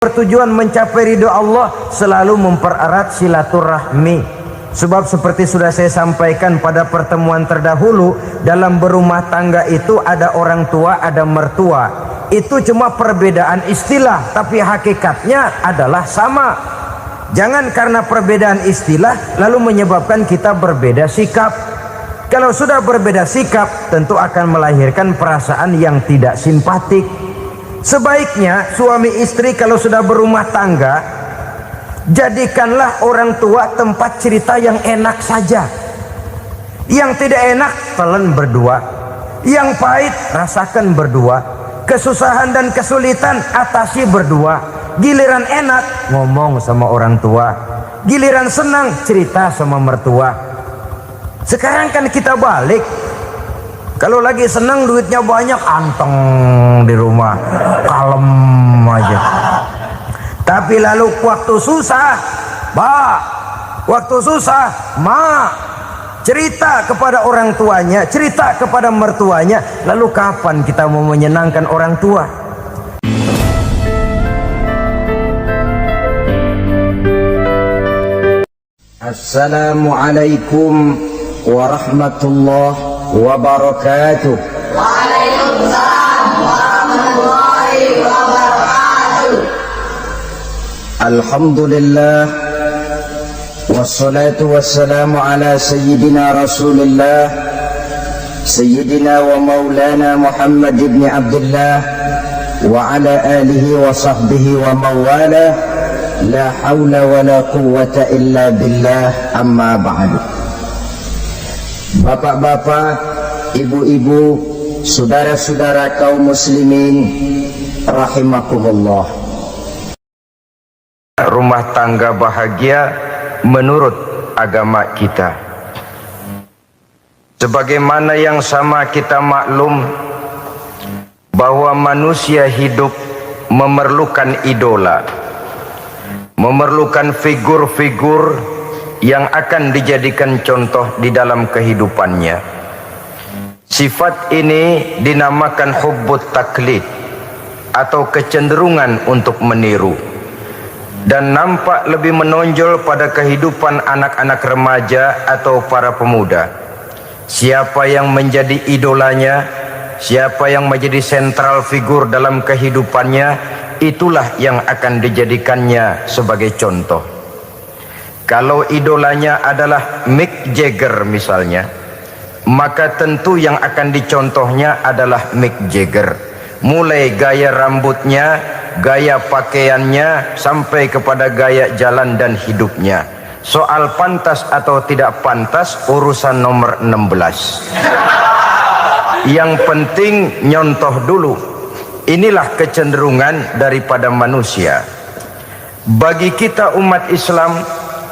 bertujuan mencapai ridho Allah selalu mempererat silaturahmi. Sebab seperti sudah saya sampaikan pada pertemuan terdahulu, dalam berumah tangga itu ada orang tua, ada mertua. Itu cuma perbedaan istilah, tapi hakikatnya adalah sama. Jangan karena perbedaan istilah lalu menyebabkan kita berbeda sikap. Kalau sudah berbeda sikap, tentu akan melahirkan perasaan yang tidak simpatik. Sebaiknya suami istri kalau sudah berumah tangga, jadikanlah orang tua tempat cerita yang enak saja. Yang tidak enak telan berdua, yang pahit rasakan berdua, kesusahan dan kesulitan atasi berdua. Giliran enak ngomong sama orang tua, giliran senang cerita sama mertua. Sekarang kan kita balik. Kalau lagi senang duitnya banyak, anteng di rumah, kalem aja. Tapi lalu waktu susah, waktu susah, cerita kepada orang tuanya, cerita kepada mertuanya. Lalu kapan kita mau menyenangkan orang tua? Assalamualaikum warahmatullahi wabarakatuh. Waalaikumsalam warahmatullahi wabarakatuh. Alhamdulillah wassalatu wassalamu ala sayyidina Rasulillah sayyidina wa maulana Muhammad ibn Abdullah wa ala alihi wa sahbihi wa mawala. La hawla wa la quwwata illa billah, amma ba'du. Bapak-bapak, ibu-ibu, saudara-saudara kaum muslimin rahimakumullah. Rumah tangga bahagia menurut agama kita. Sebagaimana yang sama kita maklum bahwa manusia hidup memerlukan idola, memerlukan figur-figur yang akan dijadikan contoh di dalam kehidupannya. Sifat ini dinamakan hubbut taklid atau kecenderungan untuk meniru, dan nampak lebih menonjol pada kehidupan anak-anak remaja atau para pemuda. Siapa yang menjadi idolanya, siapa yang menjadi sentral figur dalam kehidupannya, itulah yang akan dijadikannya sebagai contoh. Kalau idolanya adalah Mick Jagger misalnya, maka tentu yang akan dicontohnya adalah Mick Jagger. Mulai gaya rambutnya, gaya pakaiannya, sampai kepada gaya jalan dan hidupnya. Soal pantas atau tidak pantas urusan nomor 16. Yang penting nyontoh dulu. Inilah kecenderungan daripada manusia. Bagi kita umat Islam,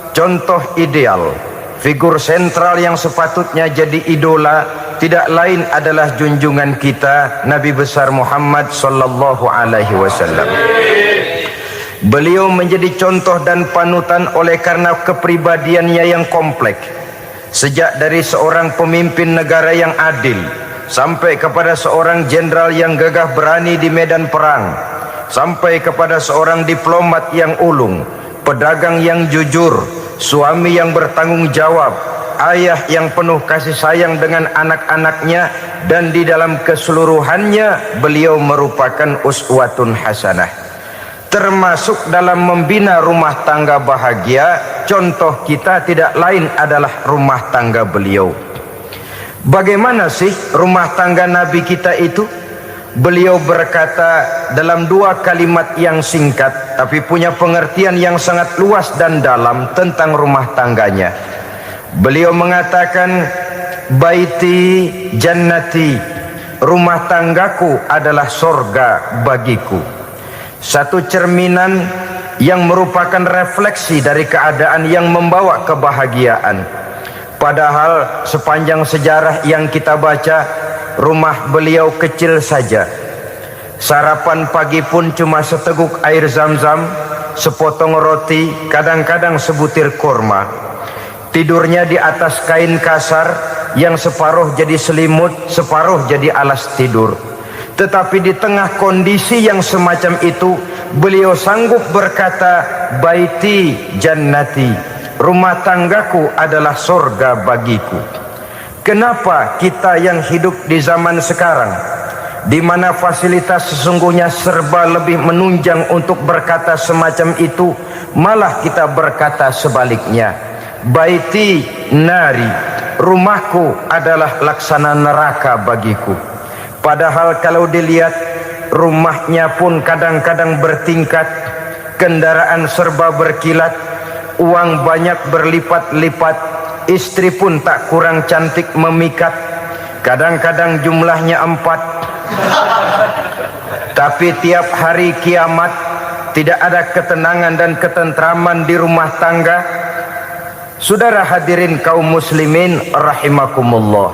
contoh ideal, figur sentral yang sepatutnya jadi idola tidak lain adalah junjungan kita Nabi besar Muhammad sallallahu alaihi wasallam. Beliau menjadi contoh dan panutan oleh karena kepribadiannya yang kompleks. Sejak dari seorang pemimpin negara yang adil sampai kepada seorang jenderal yang gagah berani di medan perang, sampai kepada seorang diplomat yang ulung, pedagang yang jujur, suami yang bertanggung jawab, ayah yang penuh kasih sayang dengan anak-anaknya, dan di dalam keseluruhannya beliau merupakan uswatun hasanah. Termasuk dalam membina rumah tangga bahagia, contoh kita tidak lain adalah rumah tangga beliau. Bagaimana sih rumah tangga Nabi kita itu? Beliau berkata dalam dua kalimat yang singkat tapi punya pengertian yang sangat luas dan dalam tentang rumah tangganya. Beliau mengatakan, baiti jannati, rumah tanggaku adalah sorga bagiku. Satu cerminan yang merupakan refleksi dari keadaan yang membawa kebahagiaan. Padahal sepanjang sejarah yang kita baca, rumah beliau kecil saja. Sarapan pagi pun cuma seteguk air zam-zam, sepotong roti, kadang-kadang sebutir kurma. Tidurnya di atas kain kasar yang separuh jadi selimut, separuh jadi alas tidur. Tetapi di tengah kondisi yang semacam itu, beliau sanggup berkata, baiti jannati, rumah tanggaku adalah surga bagiku. Kenapa kita yang hidup di zaman sekarang, di mana fasilitas sesungguhnya serba lebih menunjang untuk berkata semacam itu, malah kita berkata sebaliknya, baiti nari, rumahku adalah laksana neraka bagiku. Padahal kalau dilihat, rumahnya pun kadang-kadang bertingkat, kendaraan serba berkilat, uang banyak berlipat-lipat, istri pun tak kurang cantik memikat, kadang-kadang jumlahnya 4. Tapi tiap hari kiamat tidak ada ketenangan dan ketentraman di rumah tangga. Saudara hadirin kaum muslimin rahimakumullah,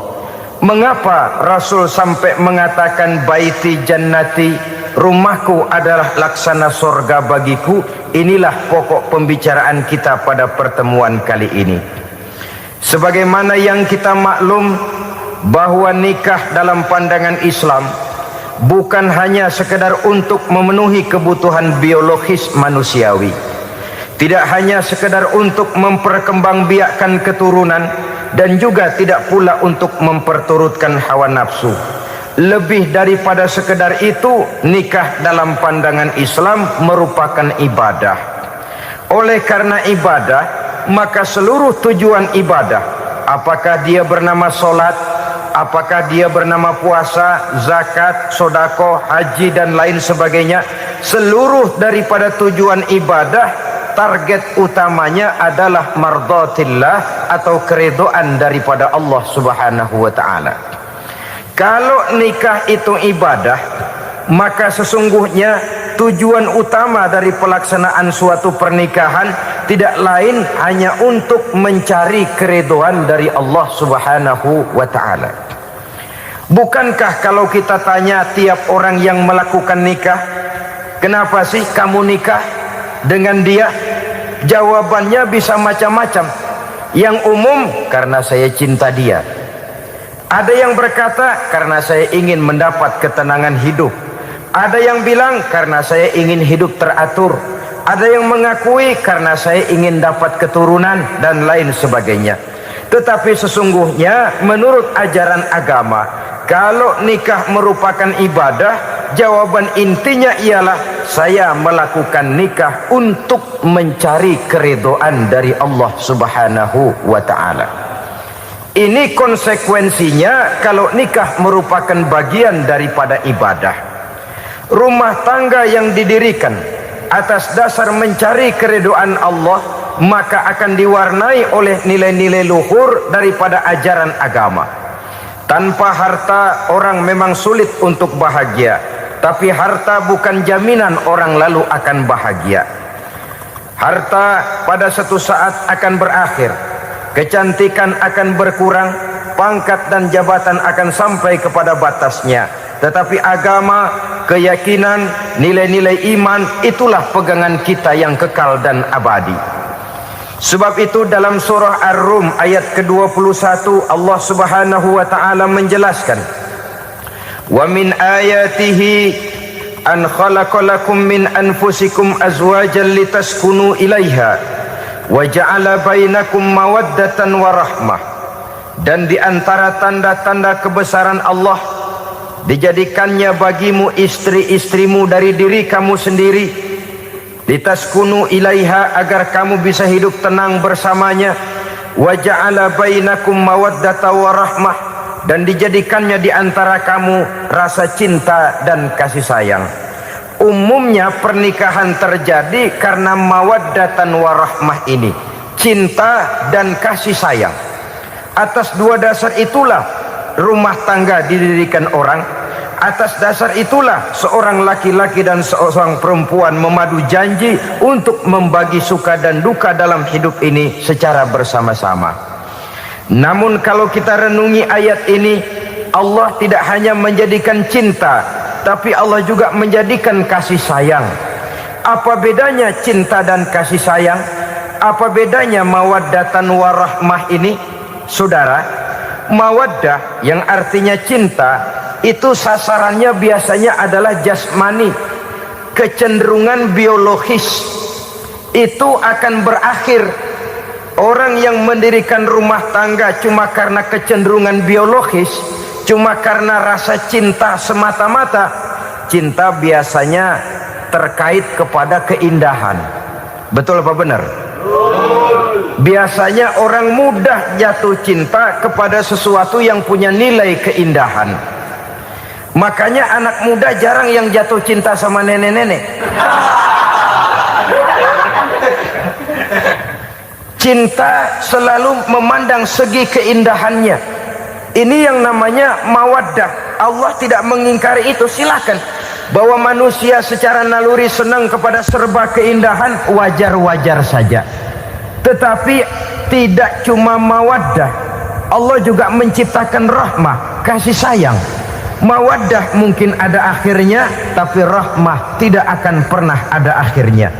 mengapa Rasul sampai mengatakan baiti jannati, rumahku adalah laksana surga bagiku? Inilah pokok pembicaraan kita pada pertemuan kali ini. Sebagaimana yang kita maklum bahwa nikah dalam pandangan Islam bukan hanya sekedar untuk memenuhi kebutuhan biologis manusiawi, tidak hanya sekedar untuk memperkembangbiakkan keturunan, dan juga tidak pula untuk memperturutkan hawa nafsu. Lebih daripada sekedar itu, nikah dalam pandangan Islam merupakan ibadah. Oleh karena ibadah, maka seluruh tujuan ibadah, apakah dia bernama solat, apakah dia bernama puasa, zakat, sodako, haji dan lain sebagainya, seluruh daripada tujuan ibadah, target utamanya adalah mardhatillah atau keridhaan daripada Allah Subhanahu wa taala. Kalau nikah itu ibadah, maka sesungguhnya tujuan utama dari pelaksanaan suatu pernikahan tidak lain hanya untuk mencari keridhaan dari Allah Subhanahu wa taala. Bukankah kalau kita tanya tiap orang yang melakukan nikah, kenapa sih kamu nikah dengan dia? Jawabannya bisa macam-macam. Yang umum, karena saya cinta dia. Ada yang berkata, karena saya ingin mendapat ketenangan hidup. Ada yang bilang, karena saya ingin hidup teratur. Ada yang mengakui, karena saya ingin dapat keturunan dan lain sebagainya. Tetapi sesungguhnya menurut ajaran agama, kalau nikah merupakan ibadah, jawaban intinya ialah saya melakukan nikah untuk mencari keridhaan dari Allah Subhanahu wa taala. Ini konsekuensinya kalau nikah merupakan bagian daripada ibadah. Rumah tangga yang didirikan atas dasar mencari keridhaan Allah, maka akan diwarnai oleh nilai-nilai luhur daripada ajaran agama. Tanpa harta orang memang sulit untuk bahagia, tapi harta bukan jaminan orang lalu akan bahagia. Harta pada suatu saat akan berakhir, kecantikan akan berkurang, pangkat dan jabatan akan sampai kepada batasnya. Tetapi agama, keyakinan, nilai-nilai iman, itulah pegangan kita yang kekal dan abadi. Sebab itu dalam surah Ar-Rum ayat ke-21 Allah Subhanahu wa taala menjelaskan, wa min ayatihi an khalaqalakum min anfusikum azwajan litaskunu ilaiha wa ja'ala bainakum mawaddatan wa rahmah. Dan di antara tanda-tanda kebesaran Allah, dijadikannya bagimu istri-istrimu dari diri kamu sendiri, litaskunu ilaiha, agar kamu bisa hidup tenang bersamanya, wa ja'ala bainakum mawaddatan wa rahmah, dan dijadikannya di antara kamu rasa cinta dan kasih sayang. Umumnya pernikahan terjadi karena mawaddatan warahmah ini, cinta dan kasih sayang. Atas dua dasar itulah rumah tangga didirikan orang. Atas dasar itulah seorang laki-laki dan seorang perempuan memadu janji untuk membagi suka dan duka dalam hidup ini secara bersama-sama. Namun kalau kita renungi ayat ini, Allah tidak hanya menjadikan cinta, tapi Allah juga menjadikan kasih sayang. Apa bedanya cinta dan kasih sayang? Apa bedanya mawaddatan warahmah ini? Saudara, mawaddah yang artinya cinta, itu sasarannya biasanya adalah jasmani. kecenderungan biologis itu akan berakhir. Orang yang mendirikan rumah tangga cuma karena kecenderungan biologis, cuma karena rasa cinta semata-mata, cinta biasanya terkait kepada keindahan. Betul apa benar? Biasanya orang mudah jatuh cinta kepada sesuatu yang punya nilai keindahan. Makanya anak muda jarang yang jatuh cinta sama nenek-nenek. Cinta selalu memandang segi keindahannya. Ini yang namanya mawaddah. Allah tidak mengingkari itu, silakan. Bahwa manusia secara naluri senang kepada serba keindahan, wajar-wajar saja. Tetapi tidak cuma mawaddah, Allah juga menciptakan rahmah, kasih sayang. Mawaddah mungkin ada akhirnya, tapi rahmah tidak akan pernah ada akhirnya.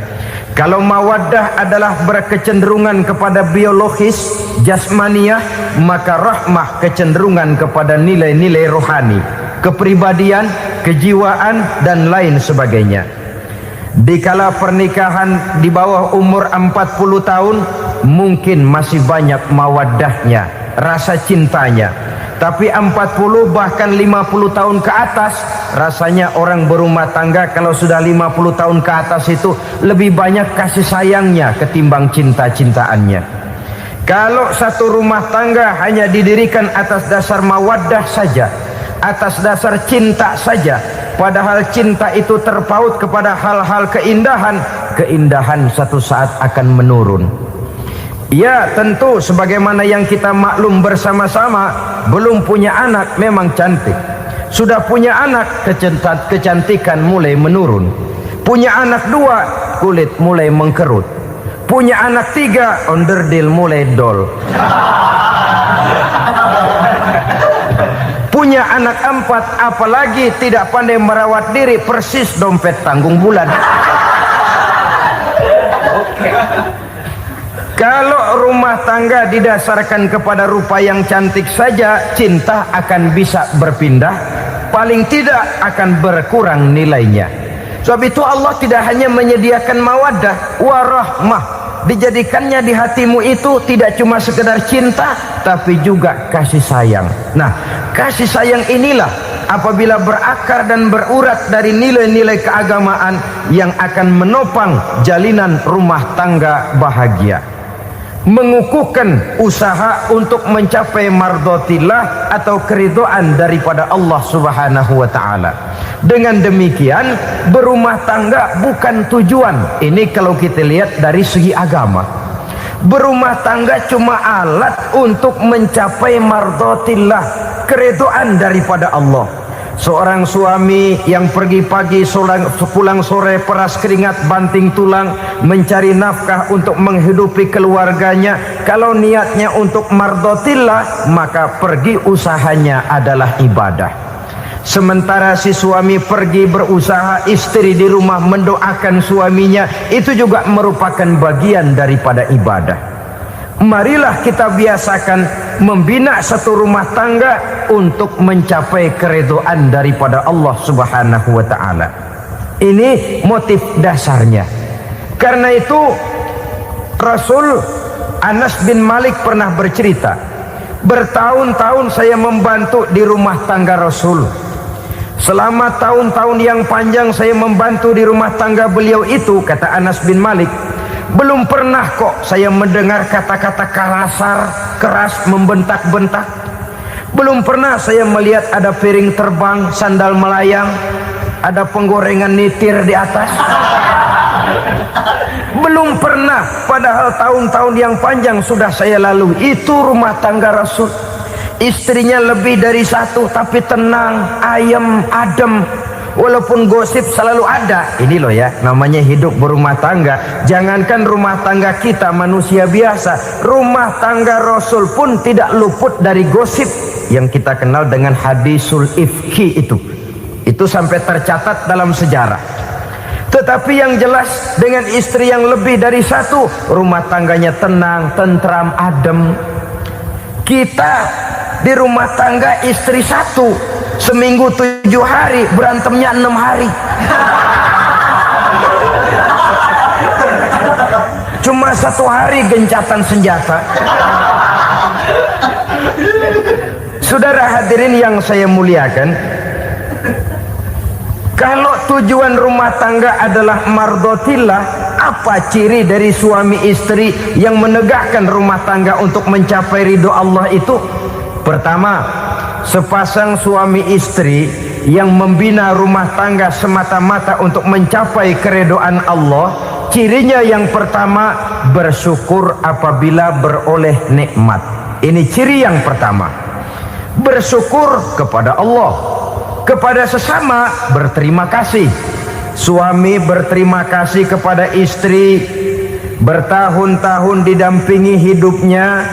Kalau mawaddah adalah berkecenderungan kepada biologis, jasmaniah, maka rahmah kecenderungan kepada nilai-nilai rohani, kepribadian, kejiwaan, dan lain sebagainya. Dikala pernikahan di bawah umur 40 tahun, mungkin masih banyak mawaddahnya, rasa cintanya. Tapi 40 bahkan 50 tahun ke atas, rasanya orang berumah tangga kalau sudah 50 tahun ke atas itu lebih banyak kasih sayangnya ketimbang cinta-cintaannya. Kalau satu rumah tangga hanya didirikan atas dasar mawaddah saja, atas dasar cinta saja, padahal cinta itu terpaut kepada hal-hal keindahan, keindahan satu saat akan menurun. Ya tentu sebagaimana yang kita maklum bersama-sama, belum punya anak memang cantik. Sudah punya anak, kecantikan mulai menurun. Punya anak 2, kulit mulai mengkerut. Punya anak 3, onderdil mulai dol. Punya anak 4, apalagi tidak pandai merawat diri, persis dompet tanggung bulan. Kalau rumah tangga didasarkan kepada rupa yang cantik saja, cinta akan bisa berpindah, paling tidak akan berkurang nilainya. Sebab itu Allah tidak hanya menyediakan mawaddah, warahmah, dijadikannya di hatimu itu tidak cuma sekedar cinta, tapi juga kasih sayang. Nah, kasih sayang inilah apabila berakar dan berurat dari nilai-nilai keagamaan yang akan menopang jalinan rumah tangga bahagia. Mengukuhkan usaha untuk mencapai mardotillah atau keridhaan daripada Allah Subhanahu wa ta'ala. Dengan demikian berumah tangga bukan tujuan. Ini kalau kita lihat dari segi agama. Berumah tangga cuma alat untuk mencapai mardotillah, keridhaan daripada Allah. Seorang suami yang pergi pagi pulang sore peras keringat banting tulang mencari nafkah untuk menghidupi keluarganya, kalau niatnya untuk mardotillah maka pergi usahanya adalah ibadah. Sementara si suami pergi berusaha, istri di rumah mendoakan suaminya, itu juga merupakan bagian daripada ibadah. Marilah kita biasakan membina satu rumah tangga untuk mencapai keridhaan daripada Allah Subhanahu wa ta'ala. Ini motif dasarnya. Karena itu Rasul Anas bin Malik pernah bercerita, bertahun-tahun saya membantu di rumah tangga Rasul. Selama tahun-tahun yang panjang saya membantu di rumah tangga beliau itu, kata Anas bin Malik, belum pernah kok saya mendengar kata-kata kasar, keras, membentak-bentak. Belum pernah saya melihat ada piring terbang, sandal melayang, ada penggorengan nitir di atas. Belum pernah, padahal tahun-tahun yang panjang sudah saya lalui. Itu rumah tangga Rasul. Istrinya lebih dari 1, tapi tenang, ayem, adem. Walaupun gosip selalu ada. Ini loh ya, namanya hidup berumah tangga. Jangankan rumah tangga kita manusia biasa, rumah tangga Rasul pun tidak luput dari gosip yang kita kenal dengan hadisul ifki itu. Itu sampai tercatat dalam sejarah. Tetapi yang jelas dengan istri yang lebih dari 1, rumah tangganya tenang, tentram, adem. Kita di rumah tangga istri 1, seminggu 7 hari, berantemnya 6 hari. cuma 1 hari gencatan senjata. Saudara hadirin yang saya muliakan, kalau tujuan rumah tangga adalah mardotillah, apa ciri dari suami istri yang menegakkan rumah tangga untuk mencapai ridho Allah itu? Pertama, sepasang suami istri yang membina rumah tangga semata-mata untuk mencapai keridhaan Allah, cirinya yang pertama, bersyukur apabila beroleh nikmat. Ini ciri yang pertama. Bersyukur kepada Allah, kepada sesama berterima kasih. Suami berterima kasih kepada istri, bertahun-tahun didampingi hidupnya,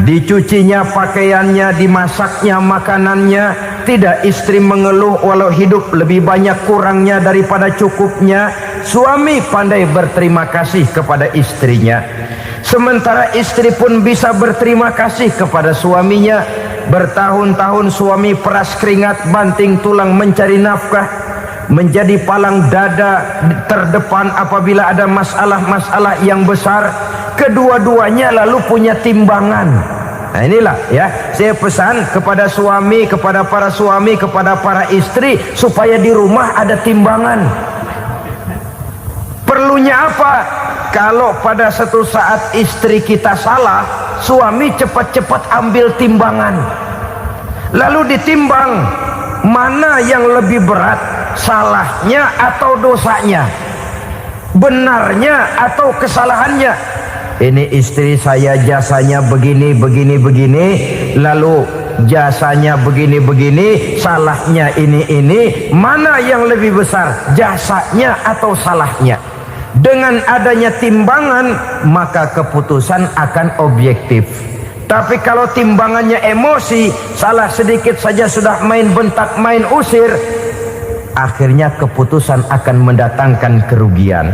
dicucinya pakaiannya, dimasaknya makanannya, tidak istri mengeluh walau hidup lebih banyak kurangnya daripada cukupnya. Suami pandai berterima kasih kepada istrinya, sementara istri pun bisa berterima kasih kepada suaminya. Bertahun-tahun suami peras keringat, banting tulang mencari nafkah, menjadi palang dada terdepan apabila ada masalah-masalah yang besar. Kedua-duanya lalu punya timbangan. Nah inilah ya, saya pesan kepada suami, kepada para suami, kepada para istri, supaya di rumah ada timbangan. Perlunya apa? Kalau pada satu saat istri kita salah, suami cepat-cepat ambil timbangan, lalu ditimbang mana yang lebih berat, salahnya atau dosanya, benarnya atau kesalahannya. Ini istri saya jasanya begini, lalu jasanya begini, salahnya ini, mana yang lebih besar, jasanya atau salahnya? Dengan adanya timbangan, maka keputusan akan objektif. Tapi kalau timbangannya emosi, salah sedikit saja sudah main bentak, main usir, akhirnya keputusan akan mendatangkan kerugian.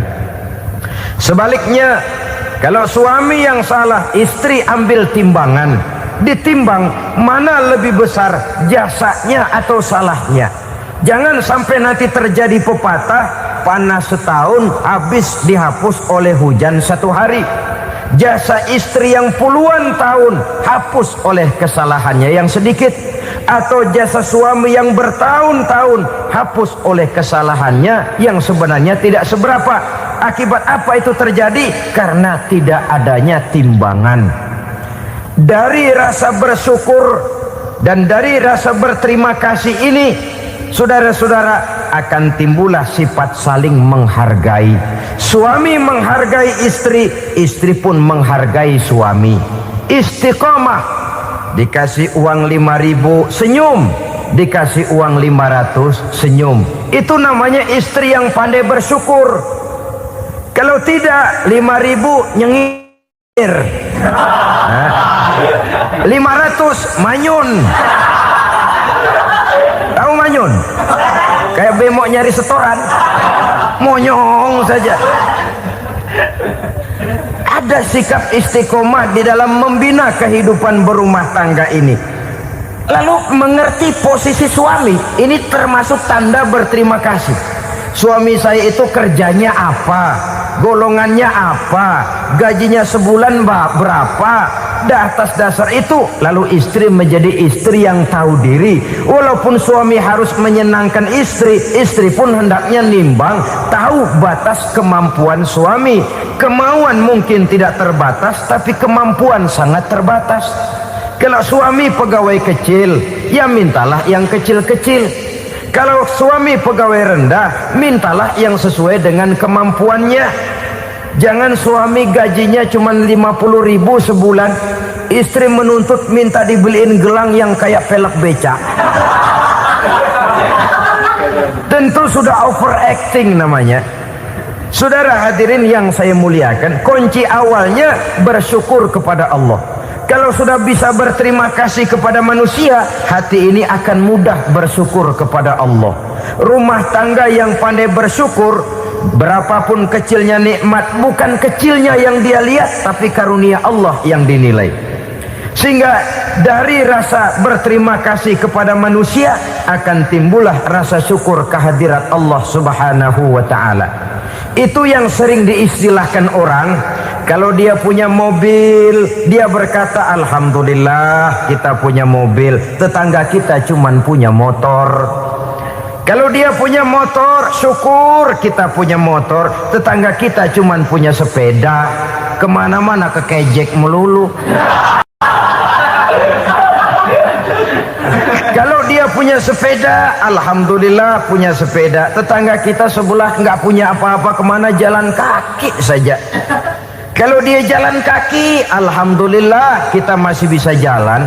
Sebaliknya, kalau suami yang salah, istri ambil timbangan, ditimbang mana lebih besar, jasanya atau salahnya. Jangan sampai nanti terjadi pepatah, panas setahun habis dihapus oleh hujan 1 hari. Jasa istri yang puluhan tahun hapus oleh kesalahannya yang sedikit, atau jasa suami yang bertahun-tahun hapus oleh kesalahannya yang sebenarnya tidak seberapa. Akibat apa itu terjadi? Karena tidak adanya timbangan. Dari rasa bersyukur dan dari rasa berterima kasih ini, saudara-saudara, akan timbullah sifat saling menghargai. Suami menghargai istri, istri pun menghargai suami. Istiqomah, dikasih uang 5.000 senyum, dikasih uang 500 senyum. Itu namanya istri yang pandai bersyukur. Kalau tidak, 5.000 nyengir, 500 manyun. Tahu manyun? Kayak bemok nyari setoran, monyong saja. Ada sikap istiqomah di dalam membina kehidupan berumah tangga ini. Lalu mengerti posisi suami, ini termasuk tanda berterima kasih. Suami saya itu kerjanya apa, golongannya apa, gajinya sebulan berapa. Atas dasar itu lalu istri menjadi istri yang tahu diri. Walaupun suami harus menyenangkan istri, istri pun hendaknya nimbang, tahu batas kemampuan suami. Kemauan mungkin tidak terbatas, tapi kemampuan sangat terbatas. Kalau suami pegawai kecil, ya mintalah yang kecil-kecil. Kalau suami pegawai rendah, mintalah yang sesuai dengan kemampuannya. Jangan suami gajinya cuma 50.000 sebulan, istri menuntut minta dibeliin gelang yang kayak pelek beca. Tentu sudah overacting namanya. Saudara hadirin yang saya muliakan, kunci awalnya bersyukur kepada Allah. Kalau sudah bisa berterima kasih kepada manusia, hati ini akan mudah bersyukur kepada Allah. Rumah tangga yang pandai bersyukur, berapapun kecilnya nikmat, bukan kecilnya yang dia lihat, tapi karunia Allah yang dinilai. Sehingga dari rasa berterima kasih kepada manusia akan timbullah rasa syukur kehadirat Allah Subhanahu wa taala. Itu yang sering diistilahkan orang, kalau dia punya mobil, dia berkata alhamdulillah kita punya mobil, tetangga kita cuman punya motor. Kalau dia punya motor, syukur kita punya motor, tetangga kita cuman punya sepeda, kemana-mana kekejek melulu. Kalau dia punya sepeda, alhamdulillah punya sepeda, tetangga kita sebelah nggak punya apa-apa, kemana jalan kaki saja. Kalau dia jalan kaki, alhamdulillah kita masih bisa jalan.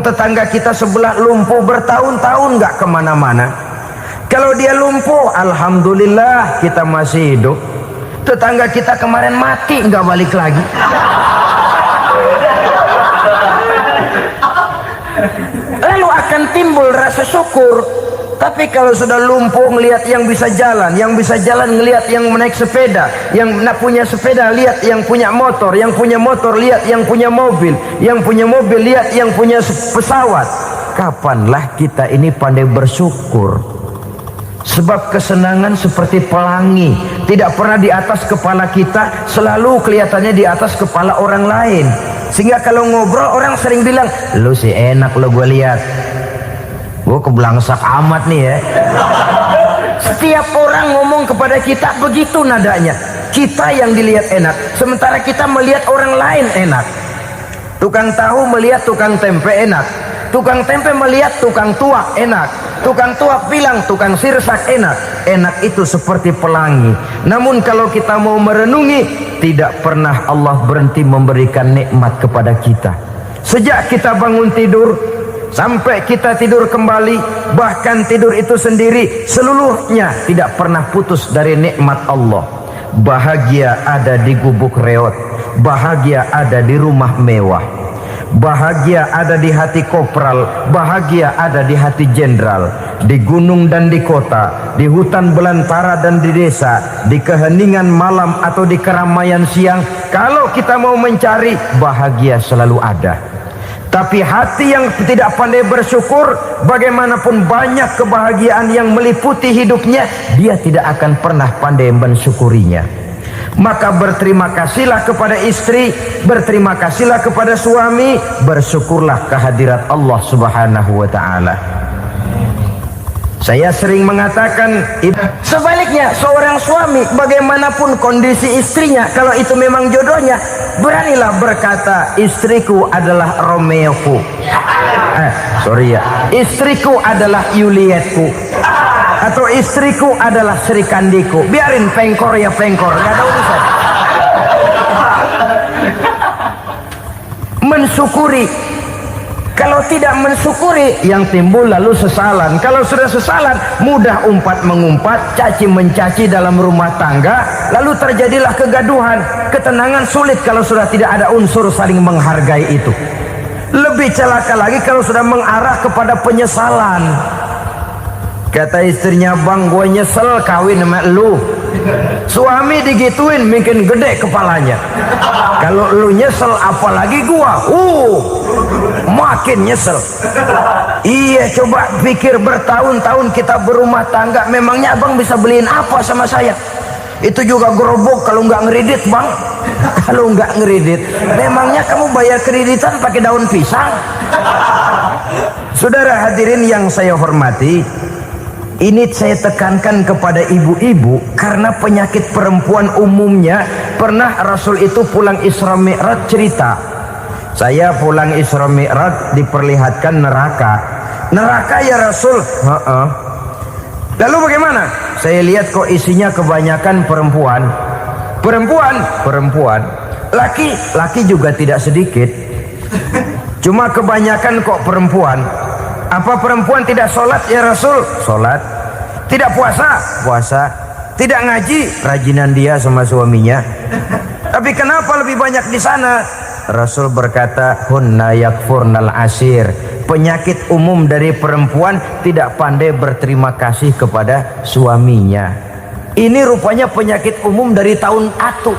Tetangga kita sebelah lumpuh bertahun-tahun nggak kemana-mana. Kalau dia lumpuh, alhamdulillah kita masih hidup. Tetangga kita kemarin mati nggak balik lagi. Lalu akan timbul rasa syukur. Tapi kalau sudah lumpuh ngelihat yang bisa jalan ngelihat yang naik sepeda, yang punya sepeda lihat yang punya motor lihat yang punya mobil lihat yang punya pesawat. Kapanlah kita ini pandai bersyukur? Sebab kesenangan seperti pelangi, tidak pernah di atas kepala kita, selalu kelihatannya di atas kepala orang lain. Sehingga kalau ngobrol orang sering bilang, lu sih enak lo gue lihat, gue keblangsak amat nih ya. Setiap orang ngomong kepada kita begitu nadanya. Kita yang dilihat enak, sementara kita melihat orang lain enak. Tukang tahu melihat tukang tempe enak, tukang tempe melihat tukang tuak enak, tukang tuak bilang tukang sirsak enak. Enak itu seperti pelangi. Namun kalau kita mau merenungi, tidak pernah Allah berhenti memberikan nikmat kepada kita. Sejak kita bangun tidur sampai kita tidur kembali, bahkan tidur itu sendiri, seluruhnya tidak pernah putus dari nikmat Allah. Bahagia ada di gubuk reot, bahagia ada di rumah mewah, bahagia ada di hati kopral, bahagia ada di hati jenderal, di gunung dan di kota, di hutan belantara dan di desa, di keheningan malam atau di keramaian siang. Kalau kita mau mencari, bahagia selalu ada. Tapi hati yang tidak pandai bersyukur, bagaimanapun banyak kebahagiaan yang meliputi hidupnya, dia tidak akan pernah pandai mensyukurinya. Maka berterima kasihlah kepada istri, berterima kasihlah kepada suami, bersyukurlah kehadirat Allah Subhanahu wa taala. Saya sering mengatakan, sebaliknya seorang suami bagaimanapun kondisi istrinya, kalau itu memang jodohnya, beranilah berkata, istriku adalah Romeoku, istriku adalah Julietku, atau istriku adalah Sri Kandiku. Biarin pengkor ya pengkor, nggak ada urusan. Mensyukuri. Kalau tidak mensyukuri, yang timbul lalu sesalan. Kalau sudah sesalan, mudah umpat mengumpat, caci mencaci dalam rumah tangga, lalu terjadilah kegaduhan. Ketenangan sulit kalau sudah tidak ada unsur saling menghargai itu. Lebih celaka lagi kalau sudah mengarah kepada penyesalan. Kata istrinya, bang gue nyesel kawin sama lu. Suami digituin mungkin gede kepalanya. Kalau lu nyesel apalagi gua, makin nyesel. Iya, coba pikir bertahun-tahun kita berumah tangga, memangnya abang bisa beliin apa sama saya? Itu juga gerobok kalau nggak ngeredit bang. Kalau nggak ngeredit, memangnya kamu bayar kreditan pakai daun pisang? Saudara hadirin yang saya hormati, ini saya tekankan kepada ibu-ibu karena penyakit perempuan umumnya. Pernah Rasul itu pulang Isra Mi'raj cerita, saya pulang Isra Mi'raj diperlihatkan neraka. Neraka ya Rasul? Lalu bagaimana? Saya lihat kok isinya kebanyakan perempuan. Perempuan. Laki juga tidak sedikit. Cuma kebanyakan kok perempuan. Apa perempuan tidak sholat ya Rasul? Sholat. Tidak puasa? Puasa. Tidak ngaji? Rajinan dia sama suaminya. Tapi kenapa lebih banyak di sana? Rasul berkata, hunna yakfurnal asir. Penyakit umum dari perempuan tidak pandai berterima kasih kepada suaminya. Ini rupanya penyakit umum dari tahun atu.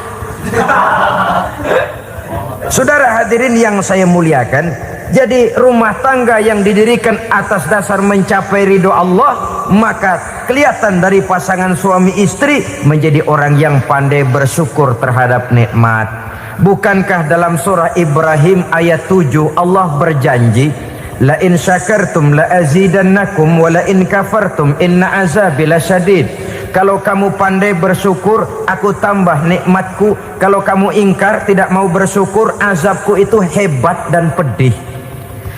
Saudara hadirin yang saya muliakan, jadi rumah tangga yang didirikan atas dasar mencapai ridho Allah, maka kelihatan dari pasangan suami istri menjadi orang yang pandai bersyukur terhadap nikmat. Bukankah dalam surah Ibrahim ayat 7 Allah berjanji, la in syakartum la azidannakum wa la in kafartum inna azabi lasyadid. Kalau kamu pandai bersyukur, aku tambah nikmatku. Kalau kamu ingkar, tidak mau bersyukur, azabku itu hebat dan pedih.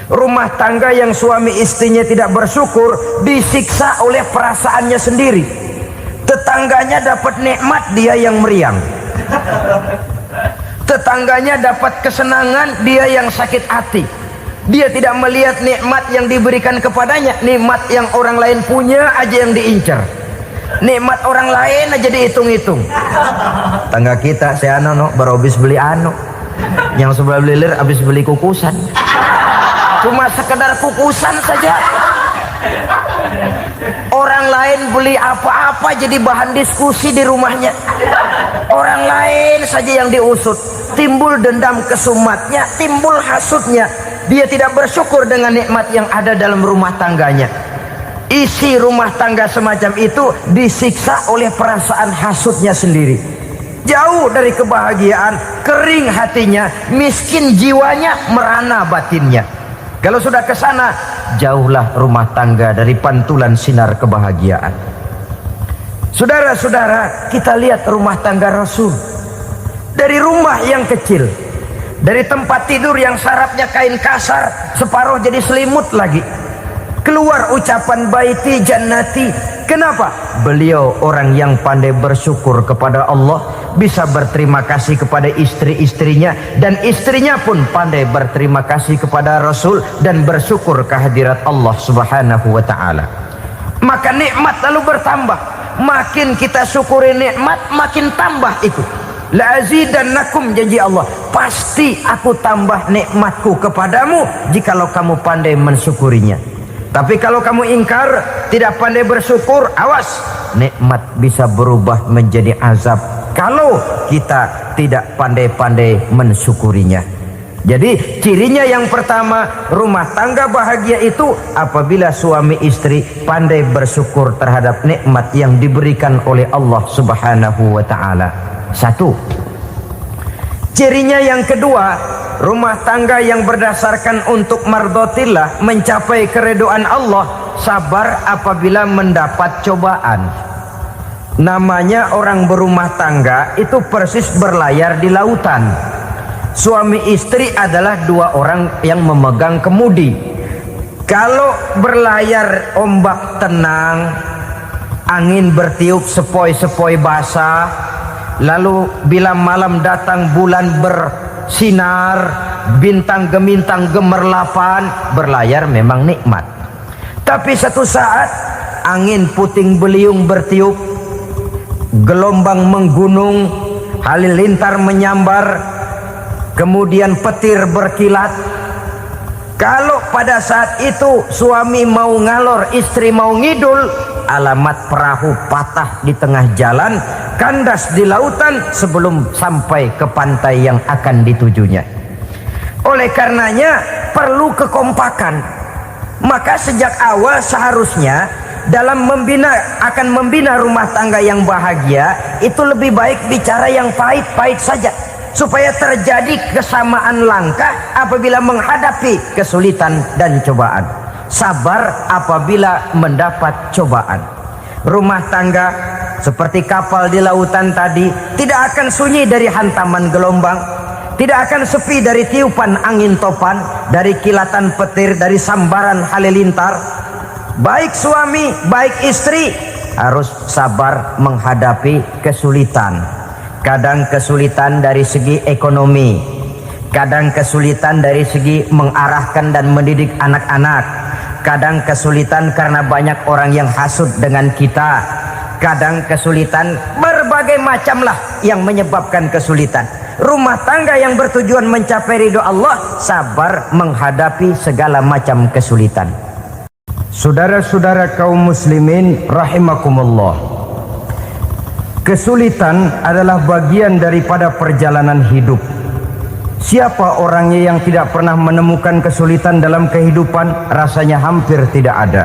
Rumah tangga yang suami istrinya tidak bersyukur disiksa oleh perasaannya sendiri. Tetangganya dapat nikmat, dia yang meriang. Tetangganya dapat kesenangan, dia yang sakit hati. Dia tidak melihat nikmat yang diberikan kepadanya. Nikmat yang orang lain punya aja yang diincar. Nikmat orang lain aja dihitung-hitung. Tangga kita, saya baru habis beli yang sebelah belilir habis beli kukusan. Cuma sekedar kukusan saja. Orang lain beli apa-apa jadi bahan diskusi di rumahnya. Orang lain saja yang diusut. Timbul dendam kesumatnya, timbul hasutnya. Dia tidak bersyukur dengan nikmat yang ada dalam rumah tangganya. Isi rumah tangga semacam itu disiksa oleh perasaan hasutnya sendiri. Jauh dari kebahagiaan, kering hatinya, miskin jiwanya, merana batinnya. Kalau sudah ke sana, jauhlah rumah tangga dari pantulan sinar kebahagiaan. Saudara-saudara, kita lihat rumah tangga Rasul. Dari rumah yang kecil, dari tempat tidur yang sarapnya kain kasar, separuh jadi selimut lagi, keluar ucapan baiti jannati. Kenapa? Beliau orang yang pandai bersyukur kepada Allah, bisa berterima kasih kepada istri-istrinya, dan istrinya pun pandai berterima kasih kepada Rasul dan bersyukur kehadirat Allah Subhanahu wa taala. Maka nikmat lalu bertambah. Makin kita syukuri nikmat, makin tambah itu. La azidannakum, janji Allah, pasti aku tambah nikmatku kepadamu jikalau kamu pandai mensyukurinya. Tapi kalau kamu ingkar, tidak pandai bersyukur, awas, nikmat bisa berubah menjadi azab kalau kita tidak pandai-pandai mensyukurinya. Jadi cirinya yang pertama, rumah tangga bahagia itu apabila suami istri pandai bersyukur terhadap nikmat yang diberikan oleh Allah Subhanahu wa taala. Satu. Cirinya yang kedua, rumah tangga yang berdasarkan untuk mardotillah, mencapai keredoan Allah, sabar apabila mendapat cobaan. Namanya orang berumah tangga itu persis berlayar di lautan. Suami istri adalah dua orang yang memegang kemudi. Kalau berlayar ombak tenang, angin bertiup sepoi-sepoi basah, lalu bila malam datang bulan bersinar, bintang gemintang gemerlapan, berlayar memang nikmat. Tapi satu saat angin puting beliung bertiup, gelombang menggunung, halilintar menyambar, kemudian petir berkilat. Kalau pada saat itu suami mau ngalor, istri mau ngidul, alamat perahu patah di tengah jalan, kandas di lautan sebelum sampai ke pantai yang akan ditujunya. Oleh karenanya perlu kekompakan. Maka sejak awal seharusnya dalam akan membina rumah tangga yang bahagia itu lebih baik bicara yang pahit-pahit saja, supaya terjadi kesamaan langkah apabila menghadapi kesulitan dan cobaan. Sabar apabila mendapat cobaan. Rumah tangga seperti kapal di lautan tadi tidak akan sunyi dari hantaman gelombang, tidak akan sepi dari tiupan angin topan, dari kilatan petir, dari sambaran halilintar. Baik suami, baik istri harus sabar menghadapi kesulitan. Kadang kesulitan dari segi ekonomi, kadang kesulitan dari segi mengarahkan dan mendidik anak-anak, kadang kesulitan karena banyak orang yang hasut dengan kita, kadang kesulitan berbagai macam lah yang menyebabkan kesulitan. Rumah tangga yang bertujuan mencapai ridho Allah sabar menghadapi segala macam kesulitan. Saudara-saudara kaum muslimin rahimakumullah, kesulitan adalah bagian daripada perjalanan hidup. Siapa orangnya yang tidak pernah menemukan kesulitan dalam kehidupan? Rasanya hampir tidak ada.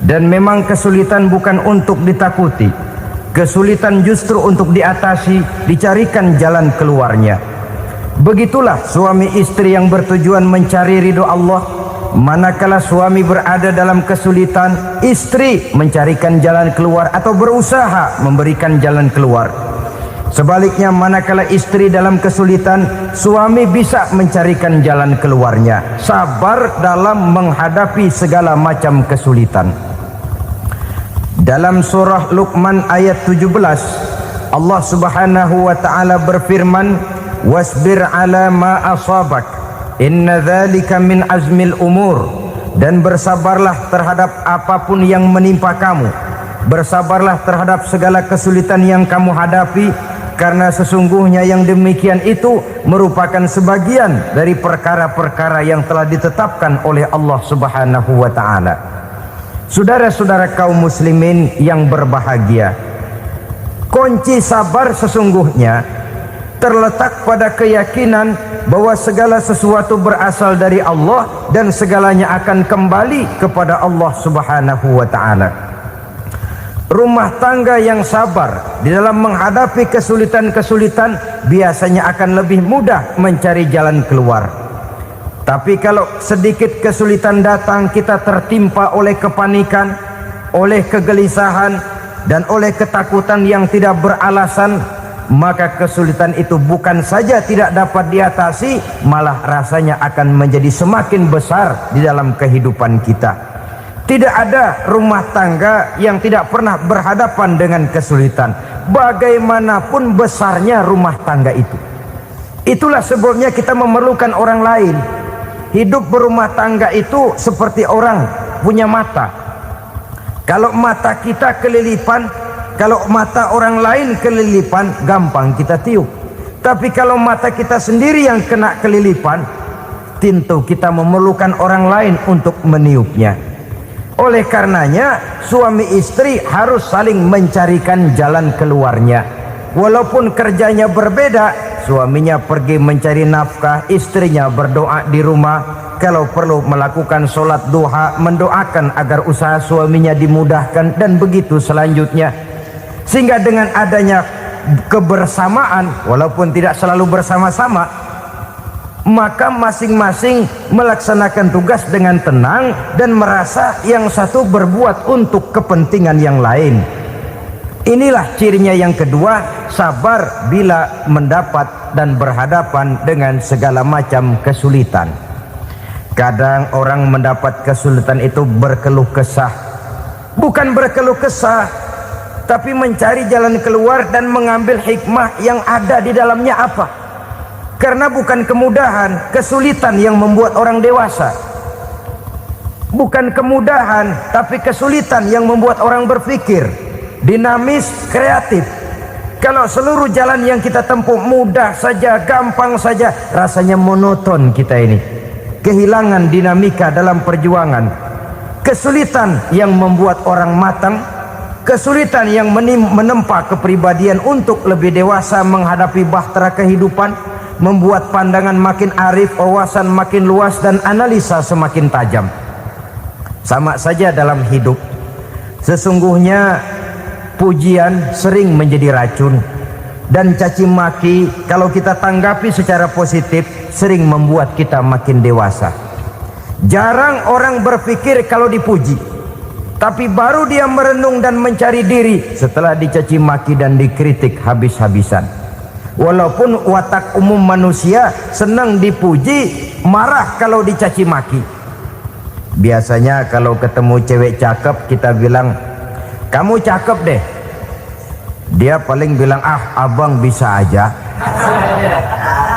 Dan memang kesulitan bukan untuk ditakuti. Kesulitan justru untuk diatasi, dicarikan jalan keluarnya. Begitulah suami istri yang bertujuan mencari ridho Allah. Manakala suami berada dalam kesulitan, istri mencarikan jalan keluar atau berusaha memberikan jalan keluar. Sebaliknya, manakala istri dalam kesulitan, suami bisa mencarikan jalan keluarnya. Sabar dalam menghadapi segala macam kesulitan. Dalam surah Luqman ayat 17, Allah Subhanahu wa taala berfirman, "Wasbir 'ala ma asabak, inna dzalika min azmil umur." Dan bersabarlah terhadap apapun yang menimpa kamu. Bersabarlah terhadap segala kesulitan yang kamu hadapi, karena sesungguhnya yang demikian itu merupakan sebagian dari perkara-perkara yang telah ditetapkan oleh Allah Subhanahu wa taala. Saudara-saudara kaum muslimin yang berbahagia, kunci sabar sesungguhnya terletak pada keyakinan bahwa segala sesuatu berasal dari Allah dan segalanya akan kembali kepada Allah Subhanahu wa taala. Rumah tangga yang sabar di dalam menghadapi kesulitan-kesulitan biasanya akan lebih mudah mencari jalan keluar. Tapi kalau sedikit kesulitan datang, kita tertimpa oleh kepanikan, oleh kegelisahan, dan oleh ketakutan yang tidak beralasan, maka kesulitan itu bukan saja tidak dapat diatasi, malah rasanya akan menjadi semakin besar di dalam kehidupan kita. Tidak ada rumah tangga yang tidak pernah berhadapan dengan kesulitan, bagaimanapun besarnya rumah tangga itu. Itulah sebabnya kita memerlukan orang lain. Hidup berumah tangga itu seperti orang punya mata. Kalau mata kita kelilipan, kalau mata orang lain kelilipan, gampang kita tiup. Tapi kalau mata kita sendiri yang kena kelilipan, tentu kita memerlukan orang lain untuk meniupnya. Oleh karenanya, suami istri harus saling mencarikan jalan keluarnya. Walaupun kerjanya berbeda, suaminya pergi mencari nafkah, istrinya berdoa di rumah. Kalau perlu melakukan sholat duha, mendoakan agar usaha suaminya dimudahkan, dan begitu selanjutnya. Sehingga dengan adanya kebersamaan, walaupun tidak selalu bersama-sama, maka masing-masing melaksanakan tugas dengan tenang dan merasa yang satu berbuat untuk kepentingan yang lain. Inilah cirinya yang kedua, sabar bila mendapat dan berhadapan dengan segala macam kesulitan. Kadang orang mendapat kesulitan itu berkeluh kesah. Bukan berkeluh kesah, tapi mencari jalan keluar dan mengambil hikmah yang ada di dalamnya. Apa? Karena bukan kemudahan, kesulitan yang membuat orang dewasa. Bukan kemudahan, tapi kesulitan yang membuat orang berpikir, dinamis, kreatif. Kalau seluruh jalan yang kita tempuh mudah saja, gampang saja, rasanya monoton kita ini. Kehilangan dinamika dalam perjuangan. Kesulitan yang membuat orang matang, kesulitan yang menempa kepribadian untuk lebih dewasa menghadapi bahtera kehidupan, membuat pandangan makin arif, wawasan makin luas, dan analisa semakin tajam. Sama saja dalam hidup. Sesungguhnya pujian sering menjadi racun, dan caci maki kalau kita tanggapi secara positif sering membuat kita makin dewasa. Jarang orang berpikir kalau dipuji, tapi baru dia merenung dan mencari diri setelah dicaci maki dan dikritik habis-habisan. Walaupun watak umum manusia senang dipuji, marah kalau dicaci maki. Biasanya kalau ketemu cewek cakep, kita bilang, "Kamu cakep deh." Dia paling bilang, "Ah, abang bisa aja."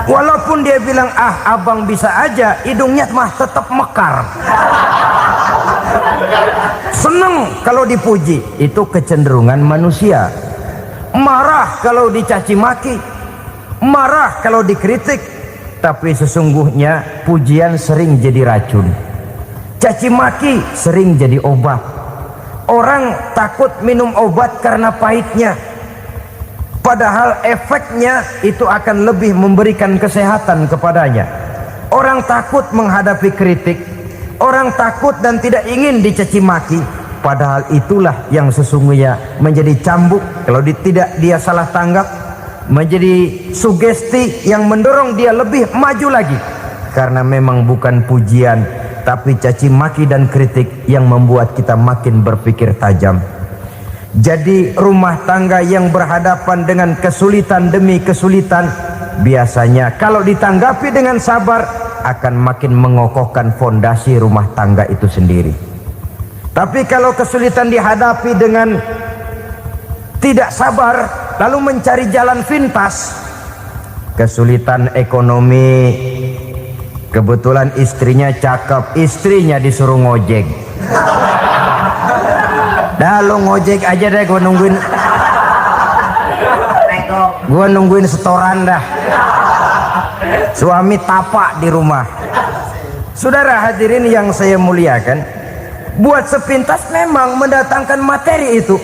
Walaupun dia bilang, "Ah, abang bisa aja," hidungnya mah tetap mekar. Senang kalau dipuji, itu kecenderungan manusia. Marah kalau dicaci maki, marah kalau dikritik. Tapi sesungguhnya pujian sering jadi racun, caci maki sering jadi obat. Orang takut minum obat karena pahitnya, padahal efeknya itu akan lebih memberikan kesehatan kepadanya. Orang takut menghadapi kritik, orang takut dan tidak ingin dicaci maki, padahal itulah yang sesungguhnya menjadi cambuk kalau tidak dia salah tanggap, menjadi sugesti yang mendorong dia lebih maju lagi. Karena memang bukan pujian, tapi caci maki dan kritik yang membuat kita makin berpikir tajam. Jadi rumah tangga yang berhadapan dengan kesulitan demi kesulitan, biasanya kalau ditanggapi dengan sabar akan makin mengokohkan fondasi rumah tangga itu sendiri. Tapi kalau kesulitan dihadapi dengan tidak sabar, lalu mencari jalan pintas, kesulitan ekonomi, kebetulan istrinya cakep, istrinya disuruh ngojek. Dah lo ngojek aja deh, gua nungguin setoran dah. Suami tapak di rumah. Saudara hadirin yang saya muliakan, buat sepintas memang mendatangkan materi itu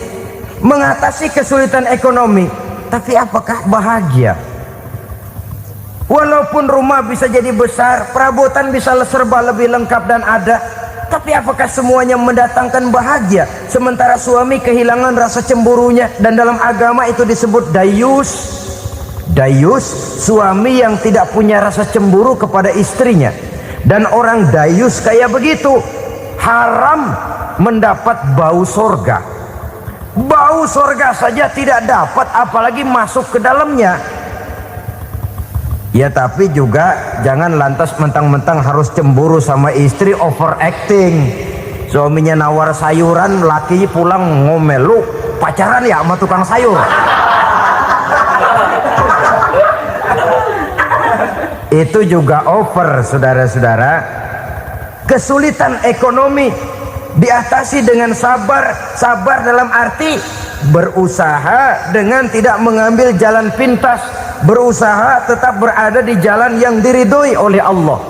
mengatasi kesulitan ekonomi, tapi apakah bahagia? Walaupun rumah bisa jadi besar, perabotan bisa serba lebih lengkap dan ada, tapi apakah semuanya mendatangkan bahagia? Sementara suami kehilangan rasa cemburunya, dan dalam agama itu disebut dayus. Dayus, suami yang tidak punya rasa cemburu kepada istrinya. Dan orang dayus kayak begitu haram mendapat bau sorga. Bau sorga saja tidak dapat, apalagi masuk ke dalamnya. Ya tapi juga jangan lantas mentang-mentang harus cemburu sama istri, overacting. Suaminya nawar sayuran, laki pulang ngomel, lu pacaran ya sama tukang sayur. Itu juga over, saudara-saudara. Kesulitan ekonomi diatasi dengan sabar. Sabar dalam arti berusaha dengan tidak mengambil jalan pintas, berusaha tetap berada di jalan yang diridhoi oleh Allah.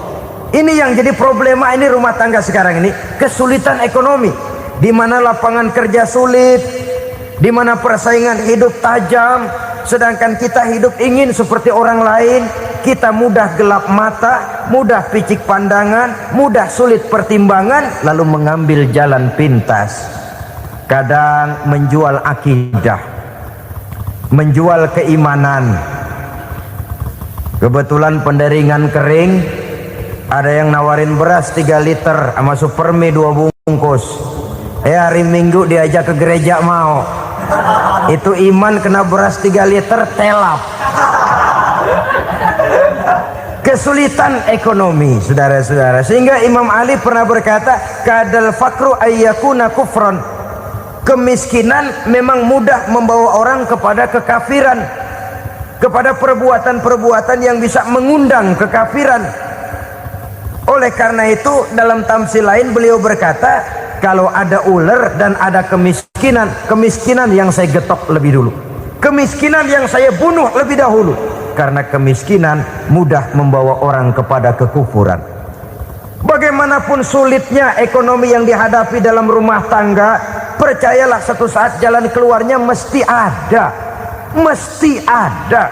Ini yang jadi problema ini rumah tangga sekarang ini, kesulitan ekonomi, di mana lapangan kerja sulit, di mana persaingan hidup tajam, sedangkan kita hidup ingin seperti orang lain. Kita mudah gelap mata, mudah picik pandangan, mudah sulit pertimbangan, lalu mengambil jalan pintas. Kadang menjual akidah, menjual keimanan. Kebetulan penderingan kering, ada yang nawarin beras 3 liter sama supermi 2 bungkus. Hari Minggu diajak ke gereja mau. Itu iman kena beras 3 liter telap. Kesulitan ekonomi, saudara-saudara, sehingga Imam Ali pernah berkata, kadal fakru ayyakuna kufron. Kemiskinan memang mudah membawa orang kepada kekafiran, kepada perbuatan-perbuatan yang bisa mengundang kekafiran. Oleh karena itu dalam tamsil lain beliau berkata, kalau ada ular dan ada kemiskinan, kemiskinan yang saya getok lebih dulu, kemiskinan yang saya bunuh lebih dahulu. Karena kemiskinan mudah membawa orang kepada kekufuran. Bagaimanapun sulitnya ekonomi yang dihadapi dalam rumah tangga, percayalah satu saat jalan keluarnya mesti ada. Mesti ada.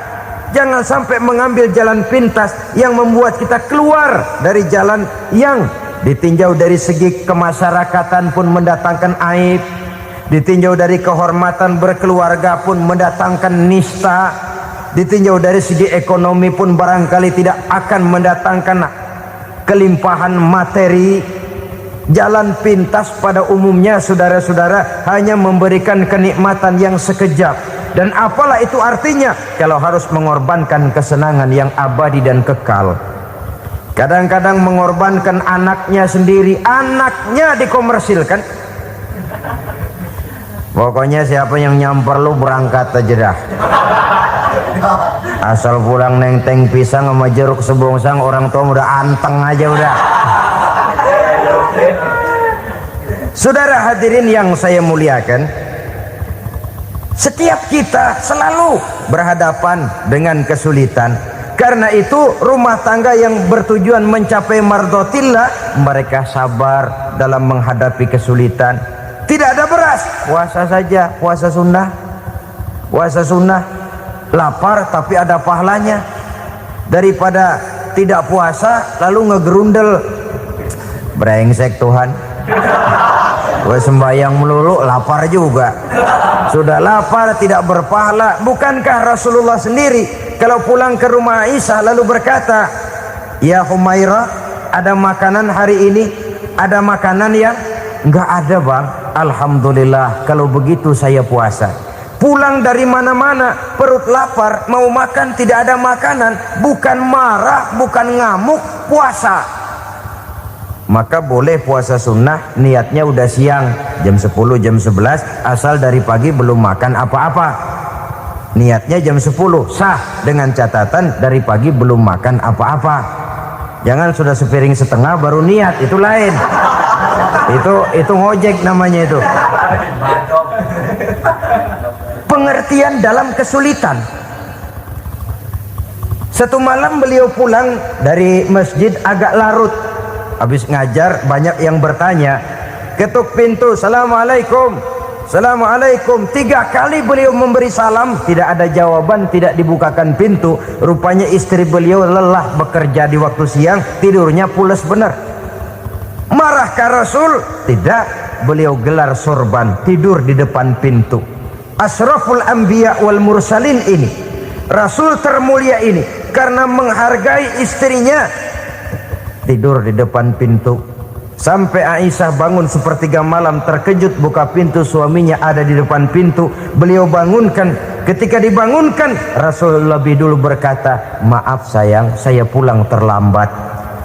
Jangan sampai mengambil jalan pintas yang membuat kita keluar dari jalan yang ditinjau dari segi kemasyarakatan pun mendatangkan aib, ditinjau dari kehormatan berkeluarga pun mendatangkan nista, ditinjau dari segi ekonomi pun barangkali tidak akan mendatangkan kelimpahan materi. Jalan pintas pada umumnya, saudara-saudara, hanya memberikan kenikmatan yang sekejap. Dan apalah itu artinya kalau harus mengorbankan kesenangan yang abadi dan kekal. Kadang-kadang mengorbankan anaknya sendiri, anaknya dikomersilkan. Pokoknya siapa yang nyamper lu berangkat aja dah. Asal pulang nenteng pisang sama jeruk sebongsang, orang tua udah anteng aja udah. Saudara hadirin yang saya muliakan, setiap kita selalu berhadapan dengan kesulitan. Karena itu rumah tangga yang bertujuan mencapai mardhatillah, mereka sabar dalam menghadapi kesulitan. Tidak ada beras, puasa saja, puasa sunnah. Puasa sunnah. lapar tapi ada pahalanya daripada tidak puasa lalu ngegerundel. Brengsek Tuhan, gue sembahyang melulu lapar juga, sudah lapar tidak berpahala. Bukankah Rasulullah sendiri kalau pulang ke rumah Aisyah lalu berkata, ya Humairah, ada makanan hari ini? Ada makanan yang enggak ada bang. Alhamdulillah kalau begitu saya puasa. Pulang dari mana-mana perut lapar mau makan tidak ada makanan, bukan marah, bukan ngamuk, puasa. Maka boleh puasa sunnah, niatnya udah siang jam 10 jam 11 asal dari pagi belum makan apa-apa. Niatnya jam 10 sah dengan catatan dari pagi belum makan apa-apa. Jangan sudah sepiring setengah baru niat, itu lain. Itu ngojek namanya itu. Pengertian dalam kesulitan. Satu malam beliau pulang dari masjid agak larut. Habis ngajar banyak yang bertanya. Ketuk pintu, Assalamualaikum. Assalamualaikum. 3 kali beliau memberi salam, tidak ada jawaban, tidak dibukakan pintu. Rupanya istri beliau lelah bekerja di waktu siang, tidurnya pules benar. Marahkah Rasul? Tidak. Beliau gelar sorban, tidur di depan pintu. Asraful anbiya wal mursalin ini, Rasul termulia ini, karena menghargai istrinya, tidur di depan pintu. Sampai Aisyah bangun sepertiga malam, terkejut buka pintu, suaminya ada di depan pintu. Beliau bangunkan. Ketika dibangunkan, Rasul lebih dulu berkata, maaf sayang, saya pulang terlambat.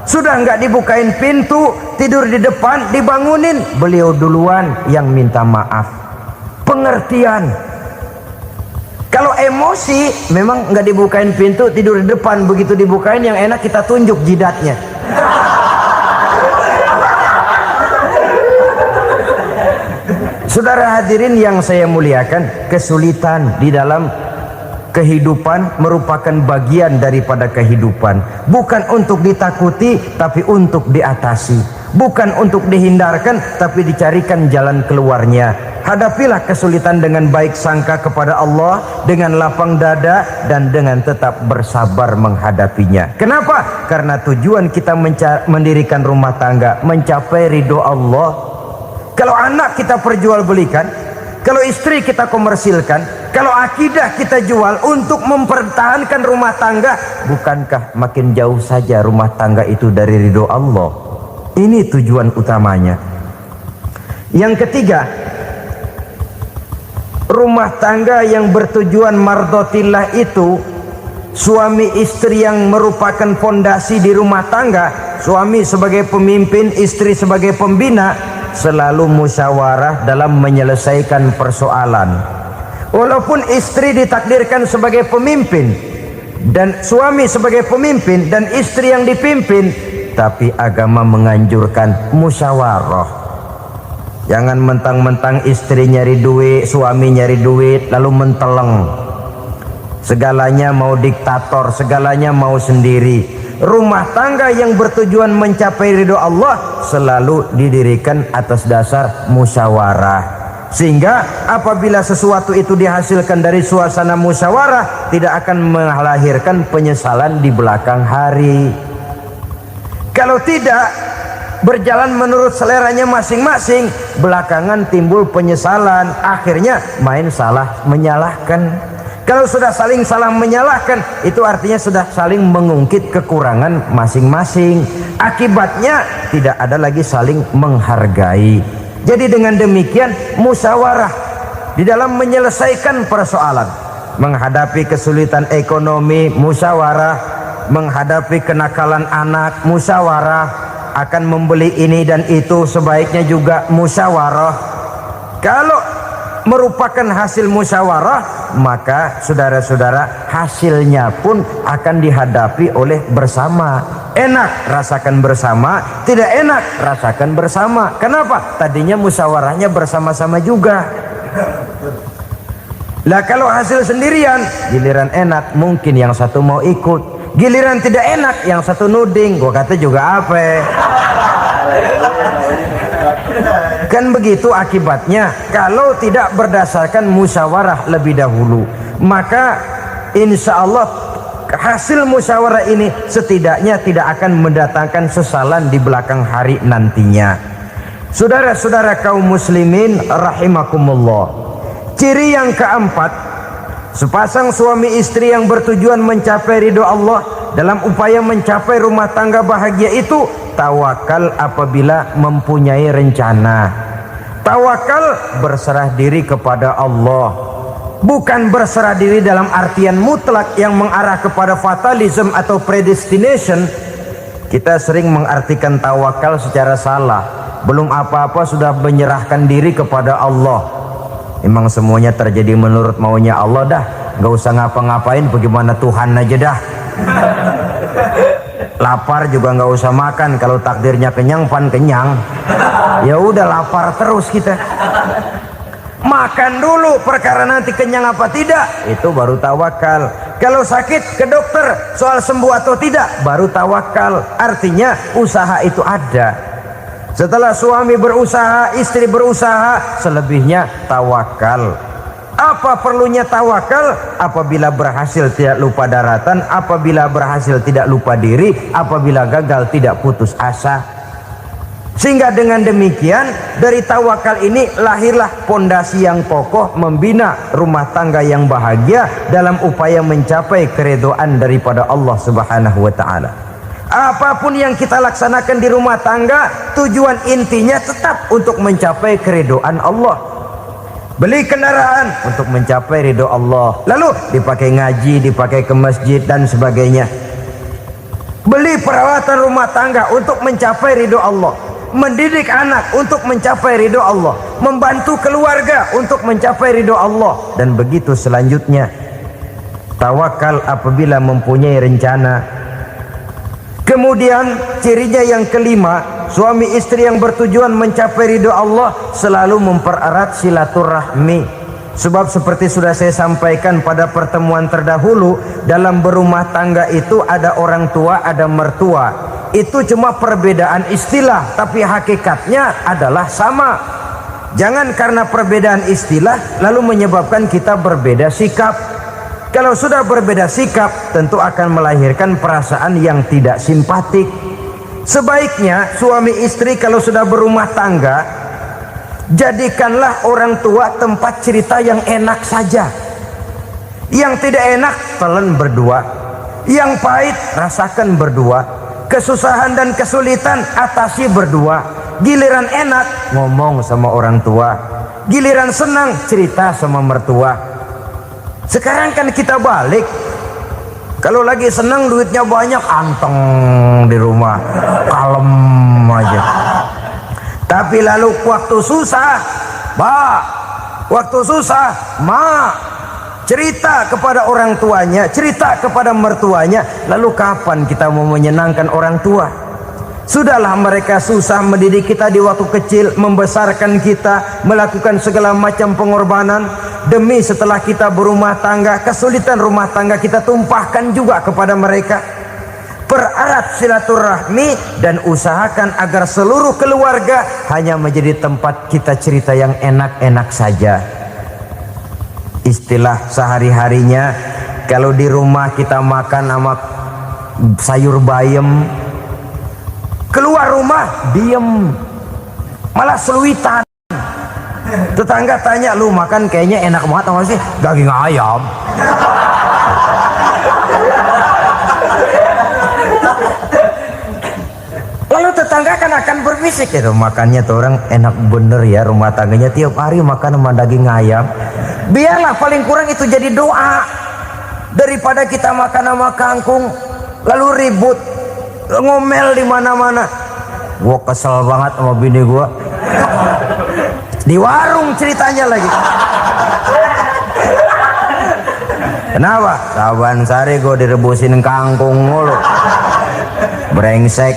Sudah nggak dibukain pintu, tidur di depan, dibangunin, beliau duluan yang minta maaf. Pengertian. Kalau emosi, memang nggak dibukain pintu, tidur di depan. Begitu dibukain, yang enak kita tunjuk jidatnya. Saudara hadirin yang saya muliakan, kesulitan di dalam kehidupan merupakan bagian daripada kehidupan. Bukan untuk ditakuti, tapi untuk diatasi. Bukan untuk dihindarkan, tapi dicarikan jalan keluarnya. Hadapilah kesulitan dengan baik sangka kepada Allah, dengan lapang dada, dan dengan tetap bersabar menghadapinya. Kenapa? Karena tujuan kita mendirikan rumah tangga, mencapai ridho Allah. Kalau anak kita perjualbelikan, kalau istri kita komersilkan, kalau akidah kita jual untuk mempertahankan rumah tangga, bukankah makin jauh saja rumah tangga itu dari ridho Allah? Ini tujuan utamanya. Yang ketiga, rumah tangga yang bertujuan mardotillah itu, suami istri yang merupakan fondasi di rumah tangga, suami sebagai pemimpin, istri sebagai pembina, selalu musyawarah dalam menyelesaikan persoalan. Walaupun istri ditakdirkan sebagai pemimpin dan suami sebagai pemimpin dan istri yang dipimpin, tapi agama menganjurkan musyawarah. Jangan mentang-mentang istri nyari duit, suami nyari duit lalu menteleng. Segalanya mau diktator, segalanya mau sendiri. Rumah tangga yang bertujuan mencapai ridho Allah selalu didirikan atas dasar musyawarah. Sehingga apabila sesuatu itu dihasilkan dari suasana musyawarah, tidak akan melahirkan penyesalan di belakang hari. Kalau tidak berjalan menurut seleranya masing-masing, belakangan timbul penyesalan, akhirnya main salah menyalahkan. Kalau sudah saling salah menyalahkan, itu artinya sudah saling mengungkit kekurangan masing-masing. Akibatnya tidak ada lagi saling menghargai. Jadi dengan demikian musyawarah di dalam menyelesaikan persoalan. Menghadapi kesulitan ekonomi, musyawarah. Menghadapi kenakalan anak, musyawarah. Akan membeli ini dan itu, sebaiknya juga musyawarah. Kalau merupakan hasil musyawarah, maka saudara-saudara hasilnya pun akan dihadapi oleh bersama. Enak rasakan bersama, tidak enak rasakan bersama. Kenapa? Tadinya musyawarahnya bersama-sama juga. Lah kalau hasil sendirian, giliran enak mungkin yang satu mau ikut, giliran tidak enak yang satu nuding, gua kata juga apa. Kan begitu akibatnya kalau tidak berdasarkan musyawarah lebih dahulu. Maka insya Allah hasil musyawarah ini setidaknya tidak akan mendatangkan sesalan di belakang hari nantinya. Saudara-saudara kaum muslimin rahimakumullah, ciri yang keempat, sepasang suami istri yang bertujuan mencapai ridho Allah dalam upaya mencapai rumah tangga bahagia itu tawakal apabila mempunyai rencana. Tawakal berserah diri kepada Allah, bukan berserah diri dalam artian mutlak yang mengarah kepada fatalism atau predestination. Kita sering mengartikan tawakal secara salah. Belum apa-apa sudah menyerahkan diri kepada Allah. Emang semuanya terjadi menurut maunya Allah dah. Gak usah ngapa-ngapain, bagaimana Tuhan aja dah. Lapar juga nggak usah makan, kalau takdirnya kenyang pan kenyang. Ya udah lapar terus kita. Makan dulu, perkara nanti kenyang apa tidak itu baru tawakal. Kalau sakit ke dokter, soal sembuh atau tidak baru tawakal. Artinya usaha itu ada. Setelah suami berusaha, istri berusaha, selebihnya tawakal. Apa perlunya tawakal? Apabila berhasil tidak lupa daratan, apabila berhasil tidak lupa diri, apabila gagal tidak putus asa. Sehingga dengan demikian dari tawakal ini lahirlah pondasi yang kokoh membina rumah tangga yang bahagia dalam upaya mencapai keridhaan daripada Allah Subhanahu wa taala. Apapun yang kita laksanakan di rumah tangga, tujuan intinya tetap untuk mencapai keridhaan Allah. Beli kendaraan untuk mencapai ridho Allah, lalu dipakai ngaji, dipakai ke masjid dan sebagainya. Beli peralatan rumah tangga untuk mencapai ridho Allah. Mendidik anak untuk mencapai ridho Allah. Membantu keluarga untuk mencapai ridho Allah. Dan begitu selanjutnya. Tawakal apabila mempunyai rencana. Kemudian cirinya yang kelima, suami istri yang bertujuan mencapai ridho Allah selalu mempererat silaturahmi. Sebab seperti sudah saya sampaikan pada pertemuan terdahulu, dalam berumah tangga itu ada orang tua, ada mertua. Itu cuma perbedaan istilah, tapi hakikatnya adalah sama. Jangan karena perbedaan istilah lalu menyebabkan kita berbeda sikap. Kalau sudah berbeda sikap, tentu akan melahirkan perasaan yang tidak simpatik. Sebaiknya suami istri kalau sudah berumah tangga, jadikanlah orang tua tempat cerita yang enak saja. Yang tidak enak telan berdua, yang pahit rasakan berdua, kesusahan dan kesulitan atasi berdua. Giliran enak ngomong sama orang tua, giliran senang cerita sama mertua. Sekarang kan kita balik, kalau lagi senang duitnya banyak, anteng di rumah, kalem aja. Tapi lalu waktu susah, waktu susah, cerita kepada orang tuanya, cerita kepada mertuanya. Lalu kapan kita mau menyenangkan orang tua? Sudahlah mereka susah mendidik kita di waktu kecil, membesarkan kita, melakukan segala macam pengorbanan. Demi setelah kita berumah tangga, kesulitan rumah tangga kita tumpahkan juga kepada mereka. Pererat silaturahmi dan usahakan agar seluruh keluarga hanya menjadi tempat kita cerita yang enak-enak saja. Istilah sehari-harinya, kalau di rumah kita makan sama sayur bayam, keluar rumah diem, malah seluitan. Tetangga tanya, lu makan kayaknya enak banget apa sih? Daging ayam. Lalu tetangga kan akan berbisik, itu makannya tuh orang enak bener ya, rumah tangganya tiap hari makan sama daging ayam. Biarlah paling kurang itu jadi doa, daripada kita makan sama kangkung lalu ribut ngomel di mana-mana. Gua kesel banget sama bini gua. Di warung ceritanya lagi. Kenapa? Saban sari gue direbusin kangkung mulu. Brengsek.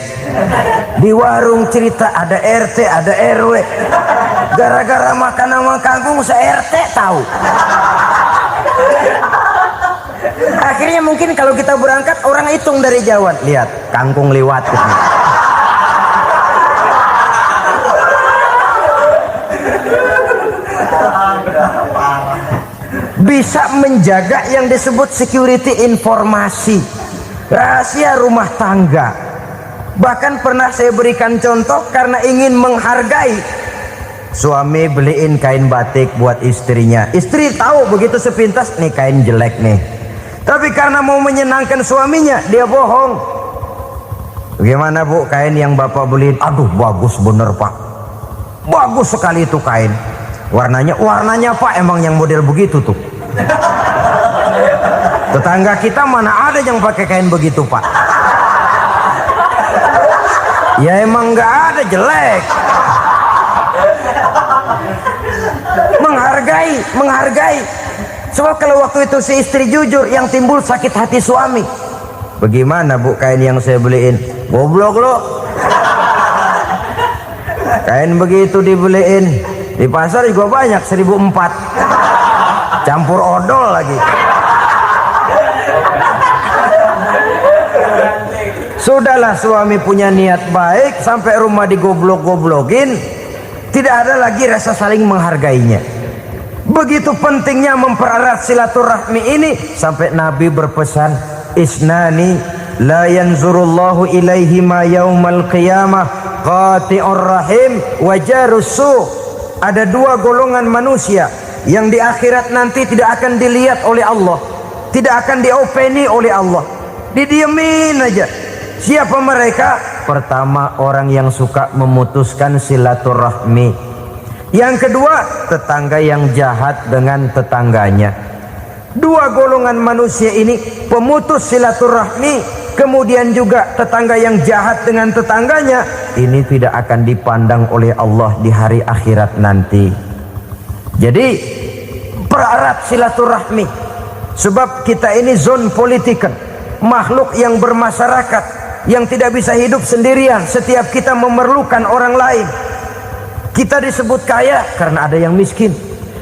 Di warung cerita ada RT, ada RW. Gara-gara makan sama kangkung se-RT tahu. Akhirnya mungkin kalau kita berangkat orang hitung dari jauhan. Lihat, kangkung liwat gitu. bisa menjaga yang disebut security informasi, rahasia rumah tangga. Bahkan pernah saya berikan contoh karena ingin menghargai, suami beliin kain batik buat istrinya. Istri tahu begitu sepintas, nih kain jelek nih, tapi karena mau menyenangkan suaminya dia bohong. Bagaimana bu kain yang bapak beliin? Aduh bagus bener pak, bagus sekali itu kain. Warnanya pak emang yang model begitu tuh. Tetangga kita mana ada yang pakai kain begitu pak? Ya emang nggak ada, jelek. Menghargai. Sebab kalau waktu itu si istri jujur, yang timbul sakit hati suami. Bagaimana bu kain yang saya beliin? Goblok lo. Kain begitu dibeliin di pasar juga banyak 1.400, campur odol lagi. Sudahlah, suami punya niat baik, sampai rumah digoblok-goblokin, tidak ada lagi rasa saling menghargainya. Begitu pentingnya mempererat silaturahmi ini, sampai Nabi berpesan, isnani la yanzurullahu ilaihima yaumal qiyamah qati'ur rahim wa jarus su. Ada dua golongan manusia yang di akhirat nanti tidak akan dilihat oleh Allah, tidak akan diopeni oleh Allah, didiemin aja. Siapa mereka? Pertama, orang yang suka memutuskan silaturahmi. Yang kedua, tetangga yang jahat dengan tetangganya. Dua golongan manusia ini, pemutus silaturahmi, kemudian juga tetangga yang jahat dengan tetangganya, ini tidak akan dipandang oleh Allah di hari akhirat nanti. Jadi pererat silaturahmi, sebab kita ini zon politikan, makhluk yang bermasyarakat, yang tidak bisa hidup sendirian. Setiap kita memerlukan orang lain. Kita disebut kaya karena ada yang miskin,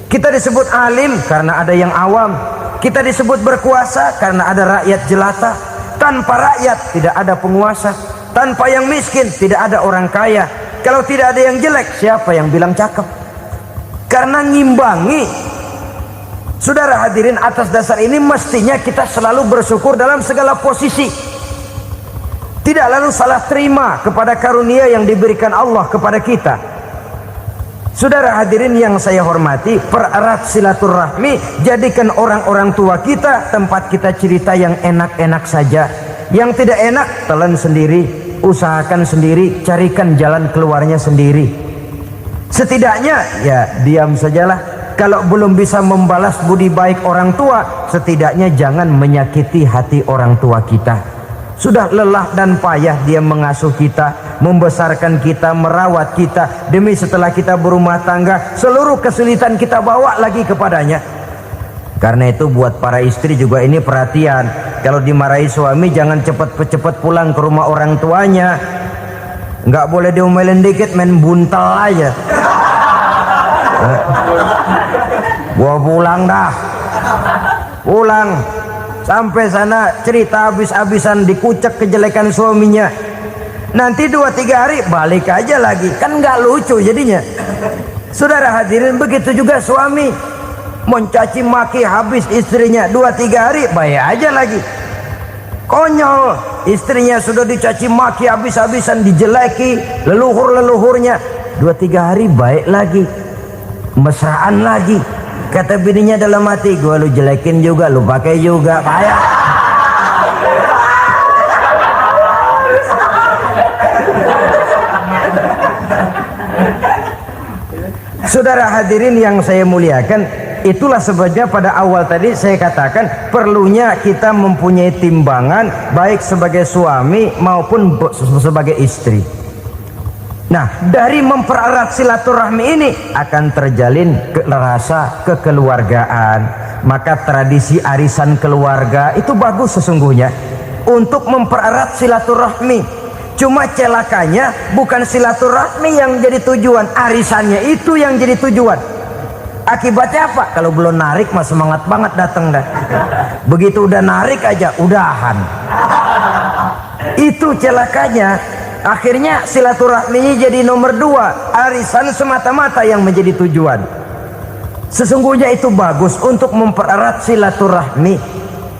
kita disebut alim karena ada yang awam, kita disebut berkuasa karena ada rakyat jelata. Tanpa rakyat tidak ada penguasa, tanpa yang miskin tidak ada orang kaya. Kalau tidak ada yang jelek, siapa yang bilang cakep? Karena ngimbangi. Saudara hadirin, atas dasar ini mestinya kita selalu bersyukur dalam segala posisi, tidak lalu salah terima kepada karunia yang diberikan Allah kepada kita. Saudara hadirin yang saya hormati, pererat silaturahmi, jadikan orang-orang tua kita tempat kita cerita yang enak-enak saja. Yang tidak enak, telan sendiri, usahakan sendiri, carikan jalan keluarnya sendiri. Setidaknya ya diam sajalah. Kalau belum bisa membalas budi baik orang tua, setidaknya jangan menyakiti hati orang tua kita. Sudah lelah dan payah dia mengasuh kita, membesarkan kita, merawat kita, demi setelah kita berumah tangga, seluruh kesulitan kita bawa lagi kepadanya. Karena itu buat para istri juga ini perhatian. Kalau dimarahi suami, jangan cepat-cepat pulang ke rumah orang tuanya. Nggak boleh diomelin dikit, main buntal aja. Gua pulang dah. Pulang. Sampai sana cerita habis-habisan, dikucek kejelekan suaminya. Nanti 2-3 hari balik aja lagi, kan nggak lucu jadinya. Saudara hadirin, begitu juga suami mencaci maki habis istrinya, 2-3 hari baik aja lagi. Konyol, istrinya sudah dicaci maki habis-habisan, dijeleki leluhur-leluhurnya, 2-3 hari baik lagi, mesraan lagi. Kata bininya dalam hati, gua lu jelekin juga, lu pakai juga, payah. Saudara hadirin yang saya muliakan, itulah sebabnya pada awal tadi saya katakan perlunya kita mempunyai timbangan baik sebagai suami maupun sebagai istri. Nah, dari mempererat silaturahmi ini akan terjalin rasa kekeluargaan. Maka tradisi arisan keluarga itu bagus sesungguhnya untuk mempererat silaturahmi. Cuma celakanya bukan silaturahmi yang jadi tujuan, arisannya itu yang jadi tujuan. Akibatnya apa? Kalau belum narik mah semangat banget datang dah. Begitu udah narik aja udahan. Itu celakanya. Akhirnya silaturahminya jadi nomor 2, arisan semata-mata yang menjadi tujuan. Sesungguhnya itu bagus untuk mempererat silaturahmi.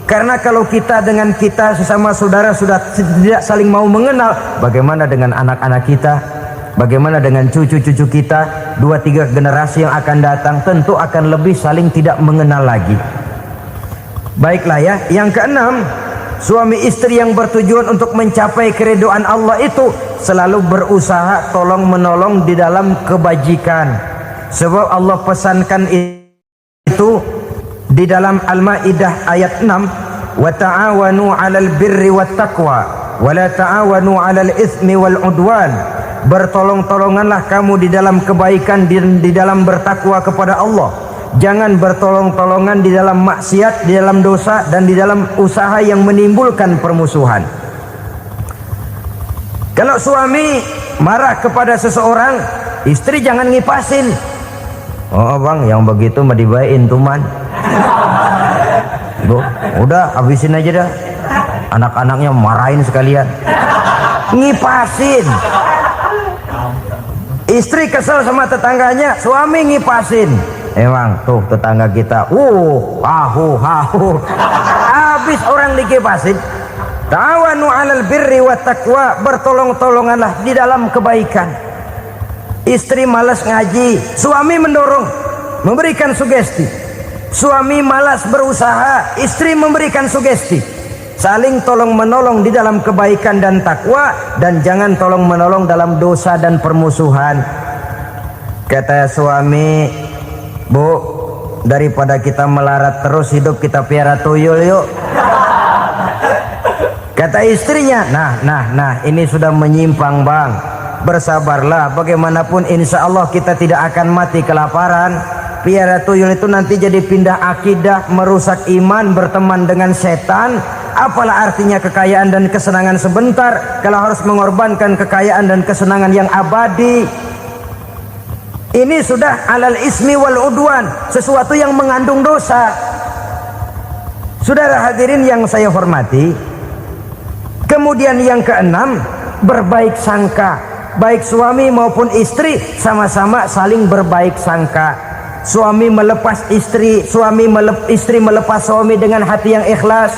Karena kalau kita dengan kita sesama saudara sudah tidak saling mau mengenal, bagaimana dengan anak-anak kita? Bagaimana dengan cucu-cucu kita? 2-3 generasi yang akan datang tentu akan lebih saling tidak mengenal lagi. Baiklah ya, yang keenam, suami istri yang bertujuan untuk mencapai keridhaan Allah itu selalu berusaha tolong menolong di dalam kebajikan. Sebab Allah pesankan itu di dalam Al-Maidah ayat 6, wa ta'awanu 'alal birri wat taqwa wa la ta'awanu 'alal itsmi wal 'udwan. Bertolong-tolonganlah kamu di dalam kebaikan, di dalam bertakwa kepada Allah. Jangan bertolong-tolongan di dalam maksiat, di dalam dosa, dan di dalam usaha yang menimbulkan permusuhan. Kalau suami marah kepada seseorang, istri jangan ngipasin. Oh bang, yang begitu mah dibayain tuman. Bu, udah habisin aja dah. Anak-anaknya marahin sekalian. Ngipasin. Istri kesel sama tetangganya, suami ngipasin. Emang tuh tetangga kita, hahu. Habis orang dikipasin. Ta'awanu 'alal birri wat taqwa, bertolong-tolonganlah di dalam kebaikan. Istri malas ngaji, suami mendorong, memberikan sugesti. Suami malas berusaha, istri memberikan sugesti. Saling tolong menolong di dalam kebaikan dan takwa, dan jangan tolong menolong dalam dosa dan permusuhan. Kata suami, bu, daripada kita melarat terus hidup, kita piara tuyul yuk. Kata istrinya, nah ini sudah menyimpang bang, bersabarlah, bagaimanapun insya Allah kita tidak akan mati kelaparan. Piara tuyul itu nanti jadi pindah akidah, merusak iman, berteman dengan setan. Apalah artinya kekayaan dan kesenangan sebentar kalau harus mengorbankan kekayaan dan kesenangan yang abadi. Ini sudah alal ismi wal udwan, sesuatu yang mengandung dosa. Saudara hadirin yang saya hormati, kemudian yang keenam, berbaik sangka. Baik suami maupun istri sama-sama saling berbaik sangka. Suami melepas istri, istri melepas suami dengan hati yang ikhlas.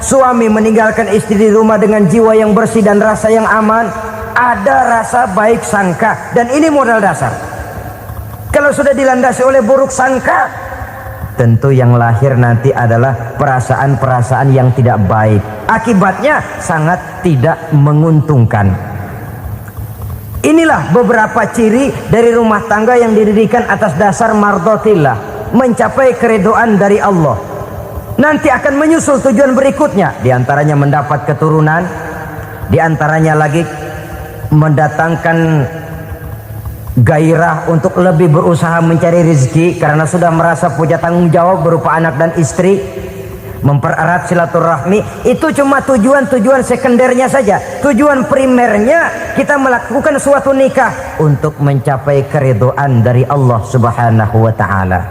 Suami meninggalkan istri di rumah dengan jiwa yang bersih dan rasa yang aman. Ada rasa baik sangka, dan ini modal dasar. Kalau sudah dilandasi oleh buruk sangka, tentu yang lahir nanti adalah perasaan-perasaan yang tidak baik. Akibatnya sangat tidak menguntungkan. Inilah beberapa ciri dari rumah tangga yang didirikan atas dasar mardhatillah, mencapai keridhaan dari Allah. Nanti akan menyusul tujuan berikutnya, diantaranya mendapat keturunan, diantaranya lagi mendatangkan gairah untuk lebih berusaha mencari rezeki karena sudah merasa punya tanggung jawab berupa anak dan istri. Mempererat silaturahmi itu cuma tujuan-tujuan sekundernya saja. Tujuan primernya kita melakukan suatu nikah untuk mencapai keridhaan dari Allah Subhanahu wa taala.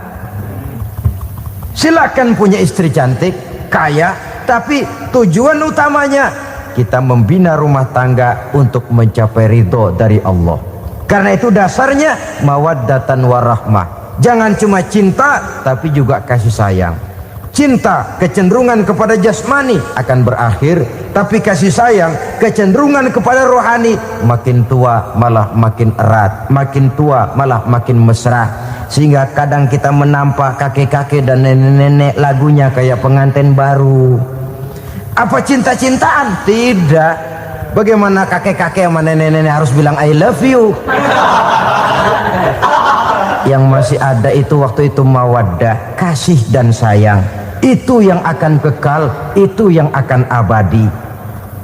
Silakan punya istri cantik, kaya, tapi tujuan utamanya kita membina rumah tangga untuk mencapai ridho dari Allah. Karena itu dasarnya mawaddatan warahmah. Jangan cuma cinta, tapi juga kasih sayang. Cinta, kecenderungan kepada jasmani akan berakhir, tapi kasih sayang, kecenderungan kepada rohani, makin tua malah makin erat, makin tua malah makin mesra. Sehingga kadang kita menampak kakek-kakek dan nenek-nenek lagunya kayak pengantin baru. Apa cinta-cintaan? Tidak. Bagaimana kakek-kakek sama nenek-nenek harus bilang I love you? Yang masih ada itu waktu itu mawaddah, kasih dan sayang. Itu yang akan kekal, itu yang akan abadi.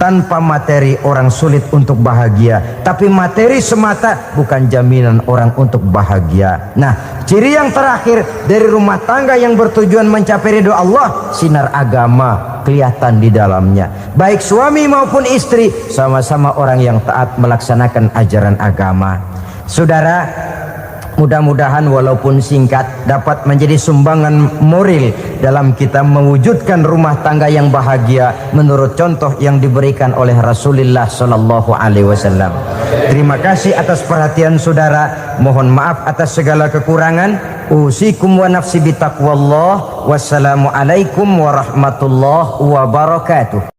Tanpa materi orang sulit untuk bahagia, tapi materi semata bukan jaminan orang untuk bahagia. Nah, ciri yang terakhir dari rumah tangga yang bertujuan mencapai ridho Allah, sinar agama kelihatan di dalamnya. Baik suami maupun istri sama-sama orang yang taat melaksanakan ajaran agama. Saudara, Mudah-mudahan walaupun singkat dapat menjadi sumbangan moral dalam kita mewujudkan rumah tangga yang bahagia menurut contoh yang diberikan oleh Rasulullah sallallahu alaihi wasallam. Terima kasih atas perhatian saudara. Mohon maaf atas segala kekurangan. Usikum wa nafsi bitaqwallah. Wassalamualaikum warahmatullahi wabarakatuh.